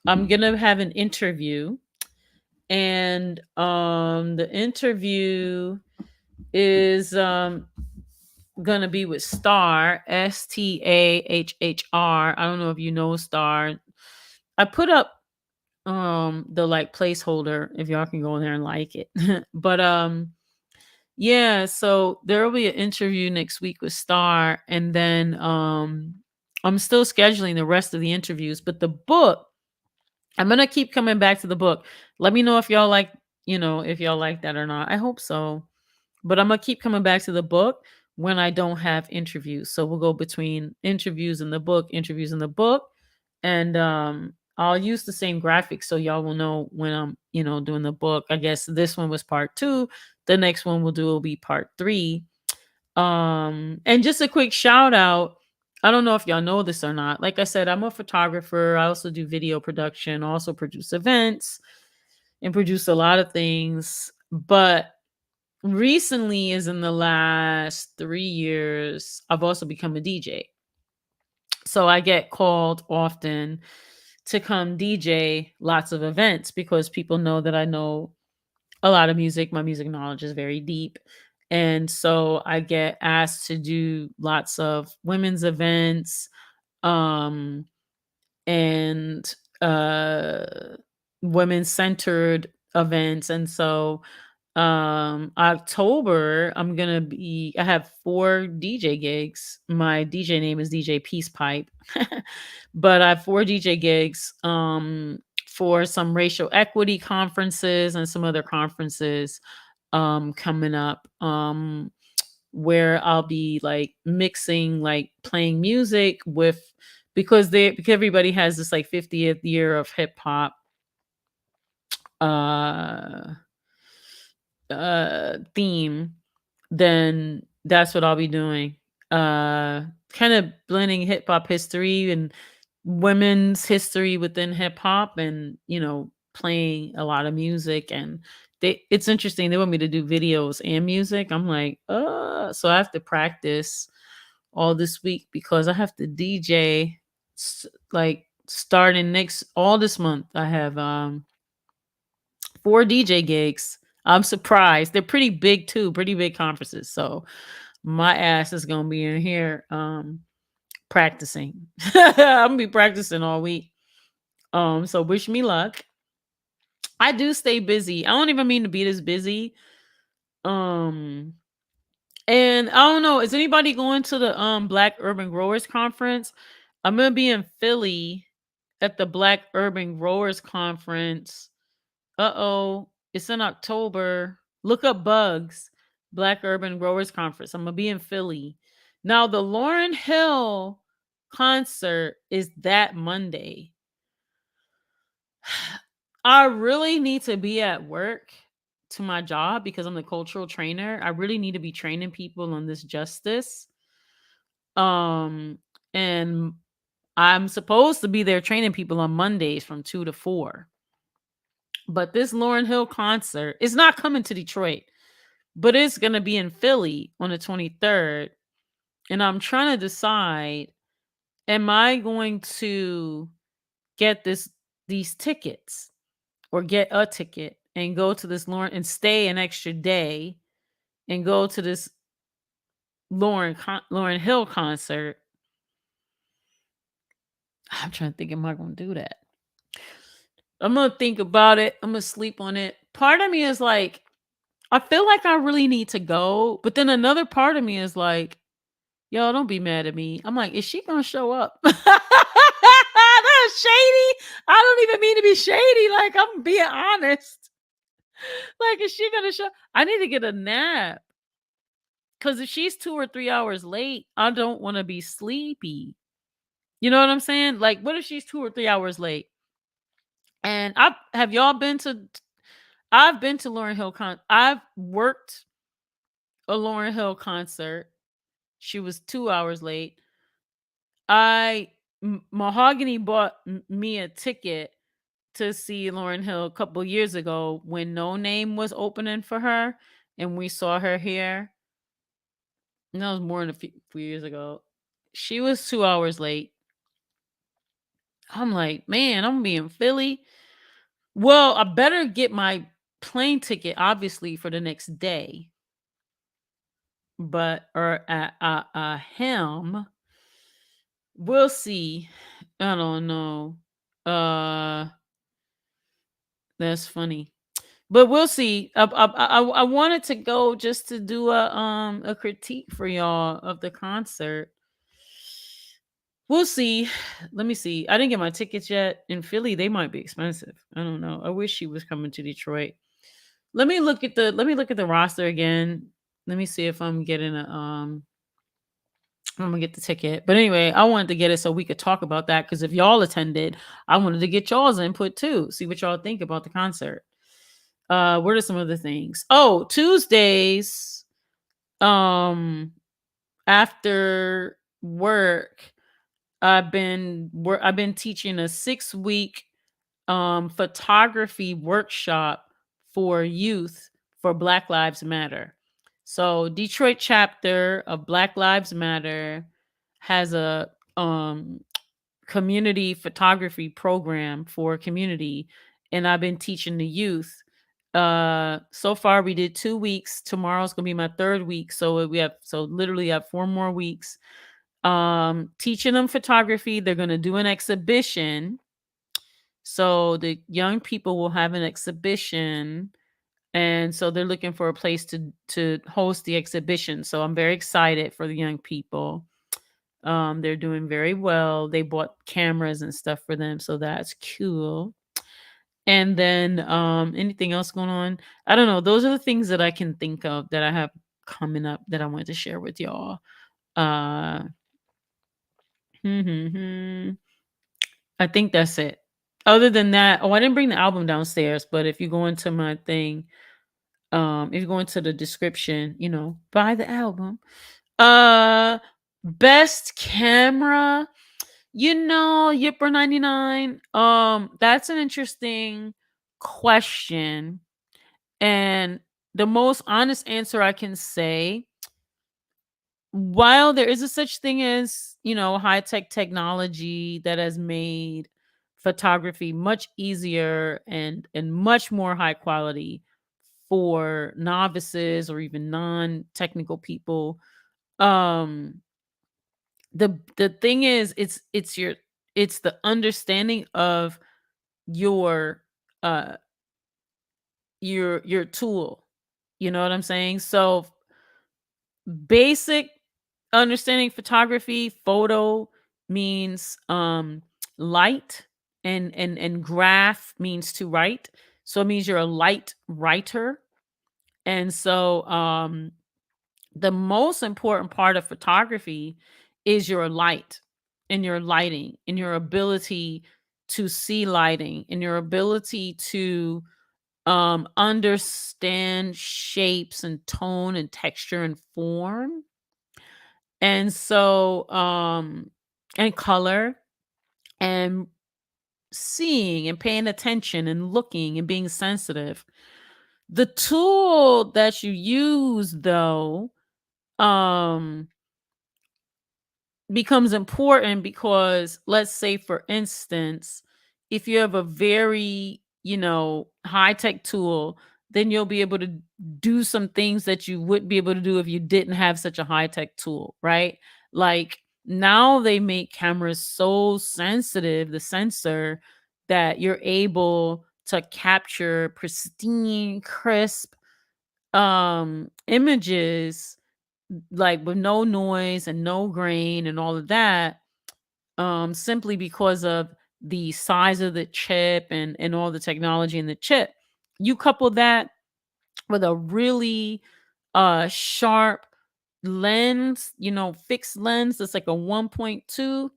A: I'm gonna have an interview. And the interview is gonna be with Star, Stahhr. I don't know if you know Star. I put up the like placeholder if y'all can go in there and like it. But yeah, so there will be an interview next week with Star, and then I'm still scheduling the rest of the interviews. But the book, I'm gonna keep coming back to the book. Let me know if y'all like, if y'all like that or not. I hope so. But I'm gonna keep coming back to the book when I don't have interviews. So we'll go between interviews in the book, and I'll use the same graphics so y'all will know when I'm, doing the book. I guess this one was part 2. The next one we'll do will be part 3. And just a quick shout out. I don't know if y'all know this or not. Like I said, I'm a photographer. I also do video production, also produce events and produce a lot of things. But recently, is in the last 3 years, I've also become a DJ. So I get called often to come DJ lots of events because people know that I know a lot of music. My music knowledge is very deep. And so I get asked to do lots of women's events, um, and uh, women centered events. And so October, I have 4 DJ gigs. My DJ name is DJ Peace Pipe. But I have 4 DJ gigs for some racial equity conferences and some other conferences coming up, where I'll be like mixing, like playing music with, because everybody has this like 50th year of hip hop uh theme, then that's what I'll be doing. Kind of blending hip hop history and women's history within hip hop, and playing a lot of music. And it's interesting, they want me to do videos and music. I'm like, so I have to practice all this week because I have to DJ, like starting next all this month. I have 4 DJ gigs. I'm surprised. They're pretty big too, pretty big conferences. So my ass is gonna be in here practicing. I'm gonna be practicing all week. So wish me luck. I do stay busy. I don't even mean to be this busy. Um and I don't know, is anybody going to the Black Urban Growers Conference? I'm gonna be in Philly at the Black Urban Growers Conference. Uh-oh, it's in October. Look up Boggs, Black Urban Growers Conference. I'm gonna be in Philly. Now the Lauryn Hill concert is that Monday. I really need to be at work to my job because I'm the cultural trainer. I really need to be training people on this justice. Um and I'm supposed to be there training people on Mondays from 2 to 4. But this Lauryn Hill concert is not coming to Detroit, but it's going to be in Philly on the 23rd. And I'm trying to decide, am I going to get these tickets or get a ticket and go to this Lauren and stay an extra day and go to this Lauryn Hill concert? I'm trying to think, am I going to do that? I'm going to think about it. I'm going to sleep on it. Part of me is like, I feel like I really need to go, but then another part of me is like, yo, don't be mad at me. I'm like, is she gonna show up? That's shady. I don't even mean to be shady. Like, I'm being honest. Like, is she gonna show? I need to get a nap. Cause if she's 2 or 3 hours late, I don't want to be sleepy. You know what I'm saying? Like, what if she's 2 or 3 hours late? And have y'all been to? I've been to Lauryn Hill I've worked a Lauryn Hill concert. She was 2 hours late. Mahogany bought me a ticket to see Lauryn Hill a couple years ago when No Name was opening for her, and we saw her here. And that was more than a few years ago. She was 2 hours late. I'm like, man, I'm gonna be in Philly. Well, I better get my plane ticket, obviously, for the next day. But or him, we'll see. I don't know. Uh, that's funny. But we'll see. I wanted to go just to do a critique for y'all of the concert. We'll see. Let me see. I didn't get my tickets yet. In Philly, they might be expensive. I don't know. I wish she was coming to Detroit. Let me look at the roster again. Let me see if I'm getting I'm gonna get the ticket. But anyway, I wanted to get it so we could talk about that, because if y'all attended, I wanted to get y'all's input too. See what y'all think about the concert. What are some other things? Oh, Tuesdays, um, after work, I've been teaching a 6-week photography workshop for youth for Black Lives Matter. So Detroit chapter of Black Lives Matter has a community photography program for community, and I've been teaching the youth. So far we did 2 weeks. Tomorrow's gonna be my 3rd week, so literally have 4 more weeks teaching them photography. They're gonna do an exhibition, so the young people will have an exhibition, and so they're looking for a place to host the exhibition. So I'm very excited for the young people. They're doing very well. They bought cameras and stuff for them, so that's cool. And then anything else going on? I don't know. Those are the things that I can think of that I have coming up that I wanted to share with y'all. Uh I think that's it. Other than that, oh, I didn't bring the album downstairs, but if you go into my thing, if you go into the description, buy the album. Uh Best camera, Yipper 99. That's an interesting question. And the most honest answer I can say, while there is a such thing as, high tech technology that has made photography much easier and much more high quality for novices or even non-technical people, um the thing is, it's the understanding of your uh your tool. You know what I'm saying? So basic understanding photography, photo means light, and graph means to write. So it means you're a light writer. And so the most important part of photography is your light and your lighting and your ability to see lighting and your ability to understand shapes and tone and texture and form. And so and color, and seeing and paying attention and looking and being sensitive. The tool that you use, though, um becomes important because, let's say for instance, if you have a very, high tech tool, then you'll be able to do some things that you wouldn't be able to do if you didn't have such a high tech tool, right? Like, now they make cameras so sensitive, the sensor, that you're able to capture pristine, crisp images, like with no noise and no grain and all of that, simply because of the size of the chip and all the technology in the chip. You couple that with a really sharp lens, fixed lens that's like a 1.2,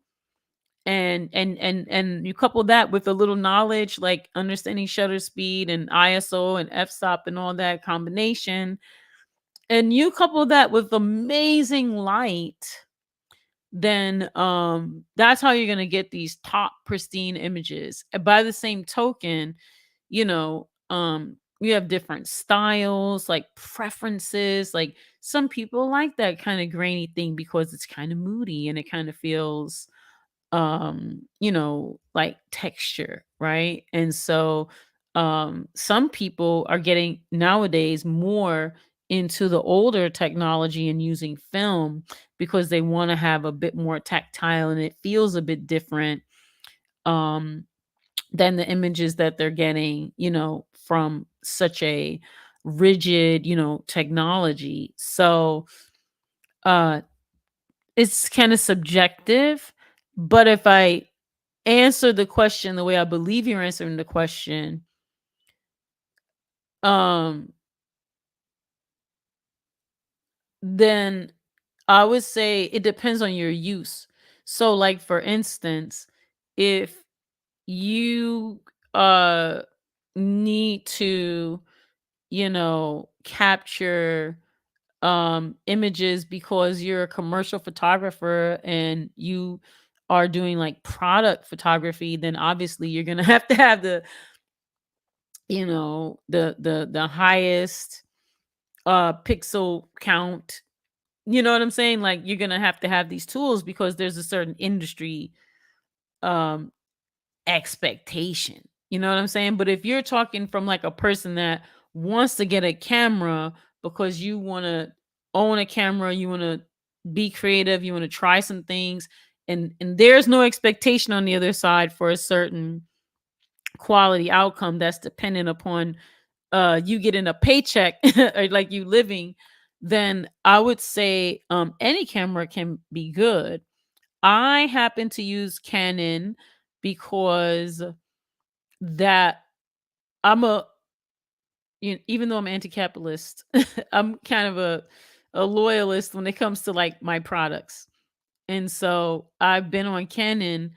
A: and you couple that with a little knowledge like understanding shutter speed and ISO and f-stop and all that combination, and you couple that with amazing light, then that's how you're going to get these top pristine images. And by the same token, we have different styles, like preferences. Like, some people like that kind of grainy thing because it's kind of moody and it kind of feels like texture, right? And so some people are getting nowadays more into the older technology and using film because they want to have a bit more tactile and it feels a bit different um than the images that they're getting, from such a rigid, technology. So uh it's kind of subjective, but if I answer the question the way I believe you're answering the question, um, then I would say it depends on your use. So, like for instance, if you uh need to, capture images because you're a commercial photographer and you are doing like product photography, then obviously you're gonna have to have the highest pixel count. You know what I'm saying? Like, you're gonna have to have these tools because there's a certain industry um expectation. You know what I'm saying? But if you're talking from like a person that wants to get a camera because you want to own a camera, you want to be creative, you want to try some things, and there's no expectation on the other side for a certain quality outcome that's dependent upon you getting a paycheck or like you living, then I would say any camera can be good. I happen to use Canon because that I'm a even though I'm anti-capitalist, I'm kind of a loyalist when it comes to like my products. And so I've been on Canon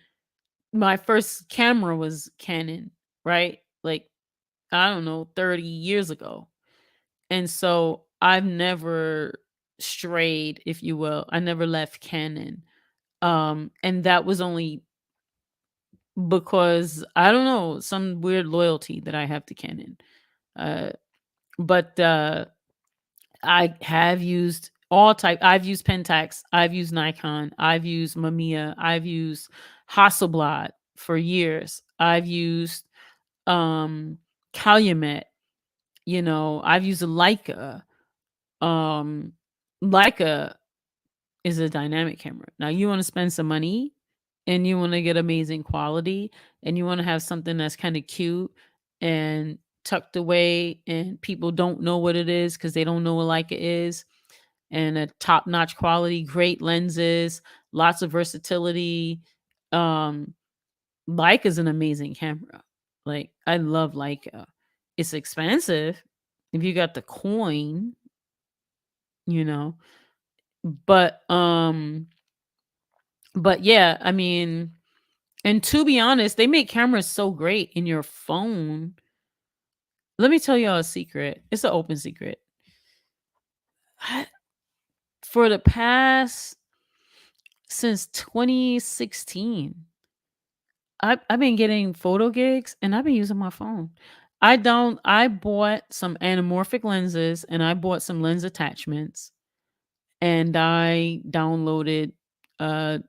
A: my first camera was Canon, right? Like, I don't know, 30 years ago. And so I've never strayed, if you will. I never left Canon. And that was only because I don't know, some weird loyalty that I have to Canon. Uh, but I have used all type. I've used Pentax. I've used Nikon. I've used Mamiya. I've used Hasselblad for years. I've used um Calumet. I've used a Leica. Um, Leica is a dynamic camera. Now you want to spend some money and you want to get amazing quality and you want to have something that's kind of cute and tucked away and people don't know what it is because they don't know what Leica is, and a top-notch quality, great lenses, lots of versatility. Um, Leica is an amazing camera. Like, I love Leica. It's expensive if you got the coin, you know. But yeah, I mean, and to be honest, they make cameras so great in your phone. Let me tell y'all a secret. It's an open secret. I- For the past since 2016, I've been getting photo gigs and I've been using my phone. I bought some anamorphic lenses and I bought some lens attachments and I downloaded uh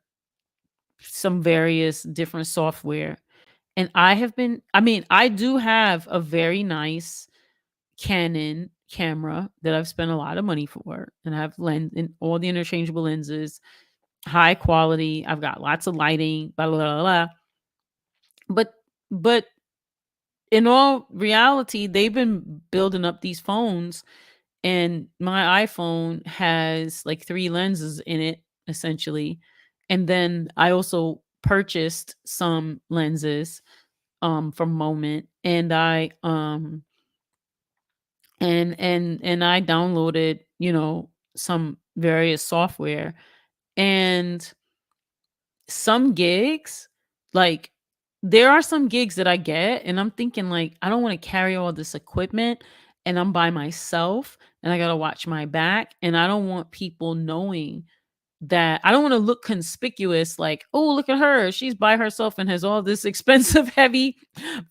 A: some various different software. And I do have a very nice Canon camera that I've spent a lot of money for, and I have lens and all the interchangeable lenses, high quality. I've got lots of lighting, blah blah blah blah. But but in all reality, they've been building up these phones, and my iPhone has like three lenses in it, essentially. And then I also purchased some lenses from Moment, and I downloaded, some various software, and some gigs, like, there are some gigs that I get and I'm thinking like, I don't want to carry all this equipment and I'm by myself and I got to watch my back, and I don't want people knowing that. I don't want to look conspicuous like, "Oh, look at her. She's by herself and has all this expensive heavy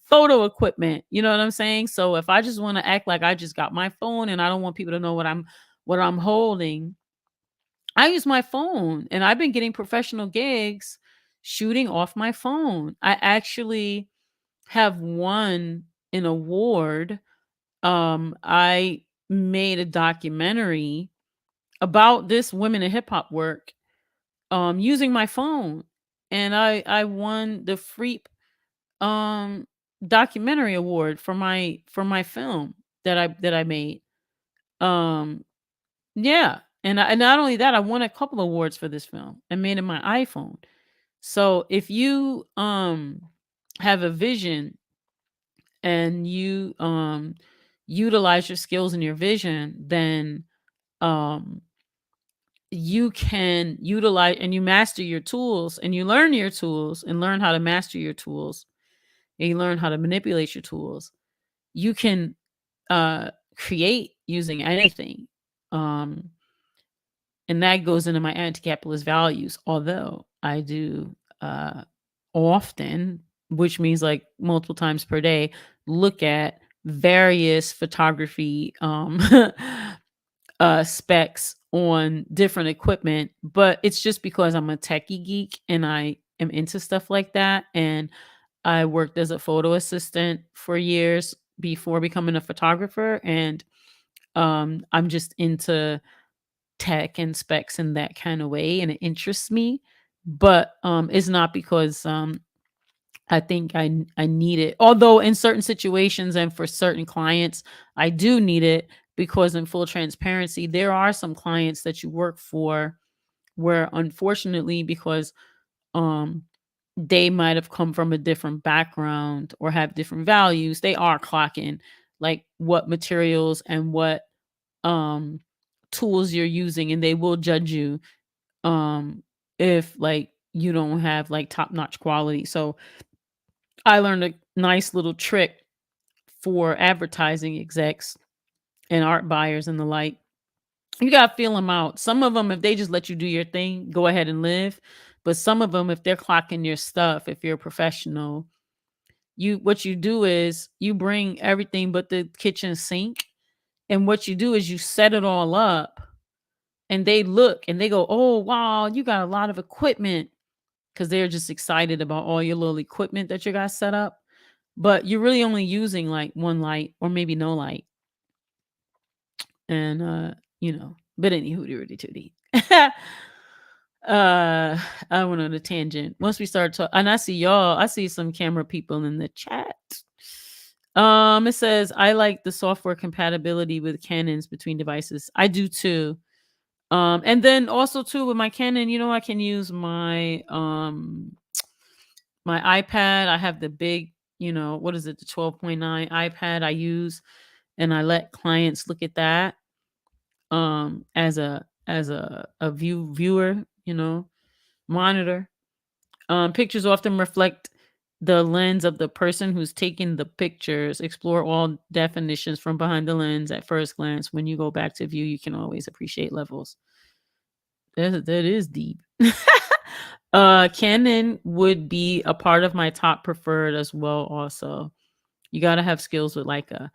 A: photo equipment." You know what I'm saying? So if I just want to act like I just got my phone and I don't want people to know what I'm holding, I use my phone, and I've been getting professional gigs shooting off my phone. I actually have won an award. I made a documentary about this women in hip hop work using my phone, and I won the Freep um documentary award for my film that I made. Um yeah, and not only that, I won a couple awards for this film and made it my iPhone. So if you have a vision and you utilize your skills and your vision, then um you can utilize and you master your tools and you learn your tools and learn how to master your tools and you learn how to manipulate your tools. You can create using anything. Um and that goes into my anti-capitalist values, although I do often, which means like multiple times per day, look at various photography specs on different equipment. But it's just because I'm a techie geek and I am into stuff like that. And I worked as a photo assistant for years before becoming a photographer, and I'm just into tech and specs in that kind of way, and it interests me. But it's not because I think I need it. Although in certain situations and for certain clients, I do need it, because in full transparency, there are some clients that you work for where, unfortunately, because um they might have come from a different background or have different values, they are clocking like what materials and what tools you're using, and they will judge you if, like, you don't have like top-notch quality. So I learned a nice little trick for advertising execs and art buyers and the like. You gotta feel them out. Some of them, if they just let you do your thing, go ahead and live. But some of them, if they're clocking your stuff, if you're a professional, what you do is you bring everything but the kitchen sink. And what you do is you set it all up and they look and they go, "Oh, wow, you got a lot of equipment." Because they're just excited about all your little equipment that you got set up. But you're really only using like one light or maybe no light. And but any hooty rooty tooty. I went on a tangent. Once we start talking, and I see y'all, I see some camera people in the chat. It says I like the software compatibility with Canons between devices. I do too. And then also too with my Canon, I can use my iPad. I have the big, what is it, the 12.9 iPad I use, and I let clients look at that as a viewer, monitor. Pictures often reflect the lens of the person who's taking the pictures. Explore all definitions from behind the lens at first glance. When you go back to view, you can always appreciate levels. That is deep. Canon would be a part of my top preferred as well. Also, you got to have skills with Leica.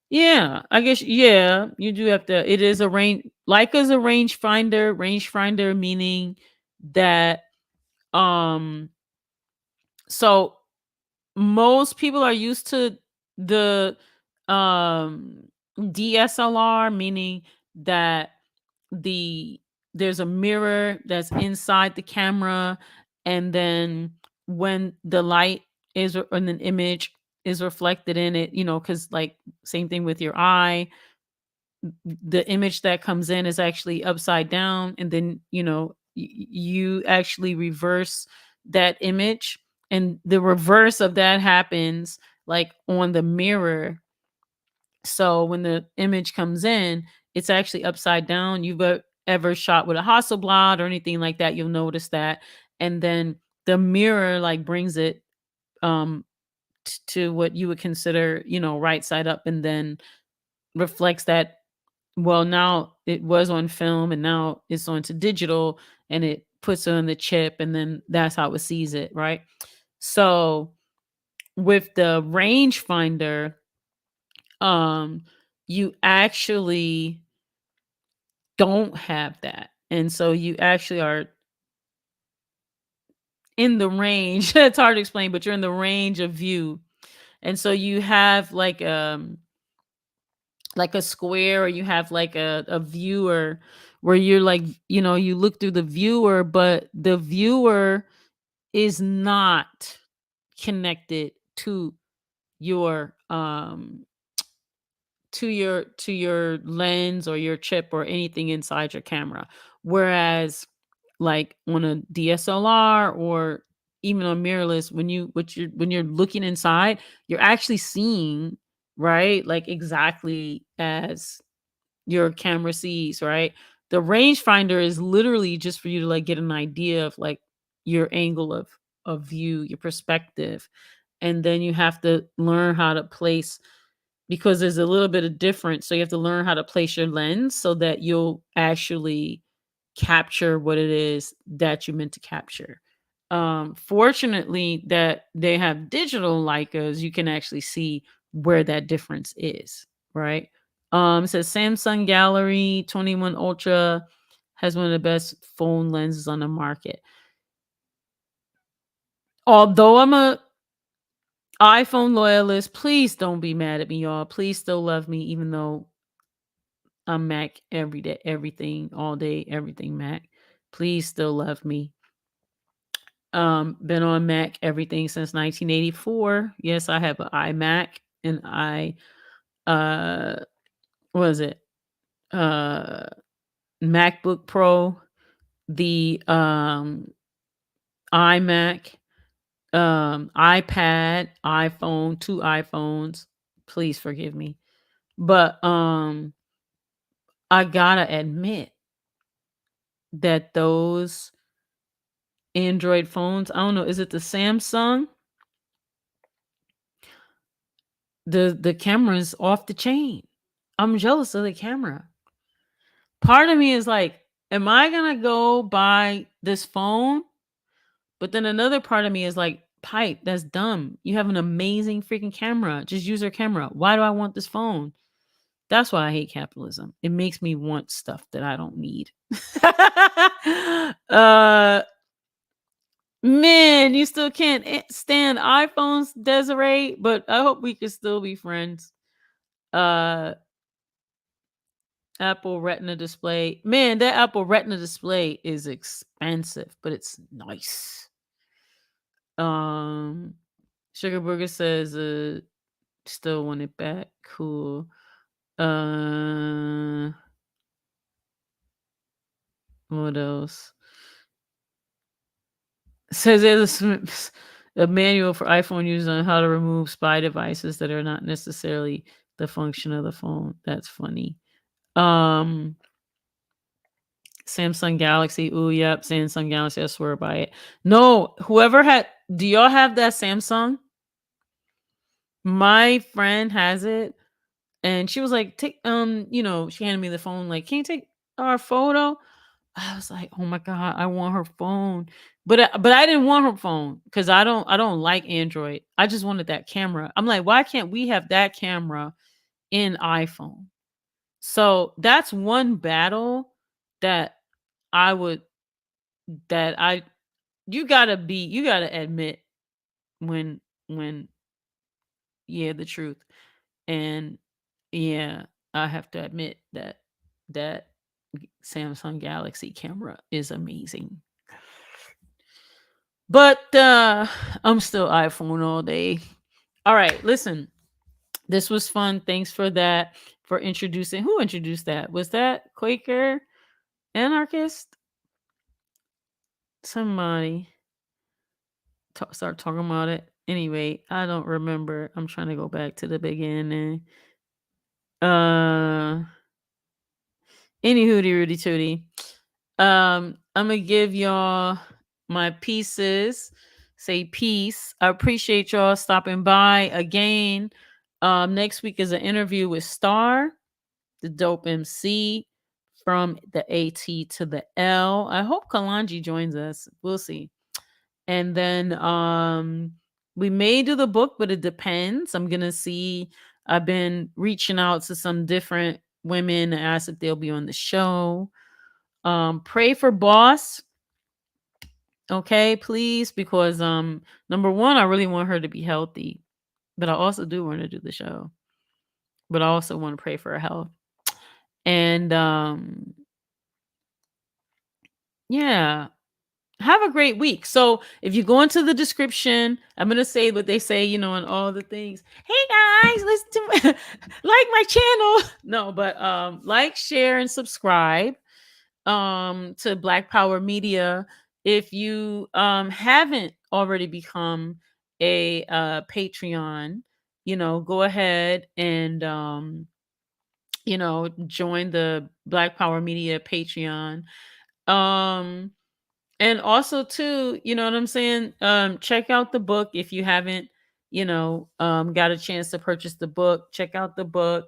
A: Yeah, I guess. Yeah, you do have to. It is a range. Leica's a rangefinder. Rangefinder meaning that um so most people are used to the DSLR, meaning that the there's a mirror that's inside the camera, and then when the light is in an image is reflected in it, because like same thing with your eye, the image that comes in is actually upside down, and then you actually reverse that image, and the reverse of that happens like on the mirror. So when the image comes in, it's actually upside down. You've ever shot with a Hasselblad or anything like that, you'll notice that. And then the mirror like brings it um to what you would consider, right side up, and then reflects that. Well, now it was on film and now it's onto digital, and it puts it on the chip, and then that's how it sees it, right? So with the rangefinder, um, you actually don't have that. And so you actually are in the range. It's hard to explain, but you're in the range of view. And so you have like a square, or you have like a viewer where you're like, you look through the viewer, but the viewer is not connected to your to your lens or your chip or anything inside your camera. Whereas like on a DSLR or even on mirrorless, when you're looking inside, you're actually seeing, right? Like exactly as your camera sees, right? The rangefinder is literally just for you to like get an idea of like your angle of view, your perspective. And then you have to learn how to place, because there's a little bit of difference. So you have to learn how to place your lens so that you'll actually capture what it is that you meant to capture. Fortunately, that they have digital Leicas, you can actually see where that difference is, right? It says Samsung Gallery 21 Ultra has one of the best phone lenses on the market. Although I'm a iPhone loyalist, please don't be mad at me, y'all. Please still love me, even though I'm Mac every day, everything, all day, everything Mac. Please still love me. Been on Mac everything since 1984. Yes, I have an iMac, and uh what is it? Uh MacBook Pro, the iMac, iPad, iPhone, two iPhones. Please forgive me. But I gotta admit that those Android phones. I don't know. Is it the Samsung? The camera's off the chain. I'm jealous of the camera. Part of me is like, am I gonna go buy this phone? But then another part of me is like, pipe, that's dumb. You have an amazing freaking camera. Just use your camera. Why do I want this phone? That's why I hate capitalism. It makes me want stuff that I don't need. uh Man, you still can't stand iPhones, Desiree, but I hope we can still be friends. Uh Apple Retina display. Man, that Apple Retina display is expensive, but it's nice. Um Sugar Burger says still want it back. Cool. Uh what else? Says there's a manual for iPhone users on how to remove spy devices that are not necessarily the function of the phone. That's funny. Um Samsung Galaxy. Ooh, yep, Samsung Galaxy. I swear by it. No, whoever had do y'all have that Samsung? My friend has it and she was like, take she handed me the phone, like, can you take our photo? I was like, "Oh my god, I want her phone." But I didn't want her phone cuz I don't like Android. I just wanted that camera. I'm like, "Why can't we have that camera in iPhone?" So, that's one battle that I would that I you got to admit when when yeah, the truth. And yeah, I have to admit that Samsung Galaxy camera is amazing. But I'm still iPhone all day. All right, listen. This was fun. Thanks for that. For introducing. Who introduced that? Was that Quaker Anarchist? Somebody start talking about it. Anyway, I don't remember. I'm trying to go back to the beginning. Any hootie rooty tootie. I'm gonna give y'all my pieces. Say peace. I appreciate y'all stopping by again. Next week is an interview with Star, the dope MC from the AT to the L. I hope Kalanji joins us. We'll see. And then we may do the book, but it depends. I'm gonna see. I've been reaching out to some different women and asked if they'll be on the show. Pray for Boss. Okay, please, because number one, I really want her to be healthy, but I also do want to do the show. But I also want to pray for her health. And yeah, have a great week. So if you go into the description, I'm gonna say what they say, on all the things. Hey guys, listen to like my channel. No, but like, share, and subscribe to Black Power Media. If you haven't already become a Patreon, go ahead and join the Black Power Media Patreon. And also too, you know what I'm saying? Check out the book if you haven't, got a chance to purchase the book. Check out the book.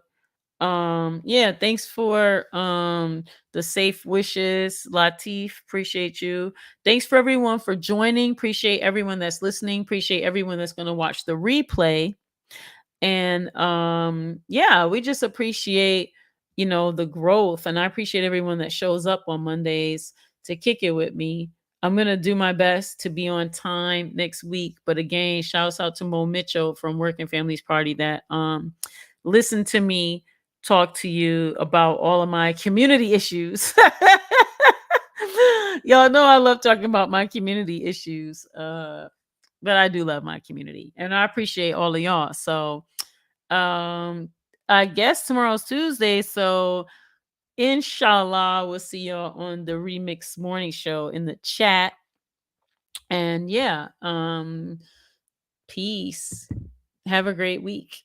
A: Yeah, thanks for the safe wishes, Latif. Appreciate you. Thanks for everyone for joining. Appreciate everyone that's listening. Appreciate everyone that's going to watch the replay. And yeah, we just appreciate, the growth. And I appreciate everyone that shows up on Mondays to kick it with me. I'm gonna do my best to be on time next week. But again, shouts out to Mo Mitchell from Working Families Party that listened to me talk to you about all of my community issues. Y'all know I love talking about my community issues. But I do love my community and I appreciate all of y'all. So I guess tomorrow's Tuesday. So inshallah, we'll see y'all on the Remix Morning Show in the chat. And yeah, peace. Have a great week.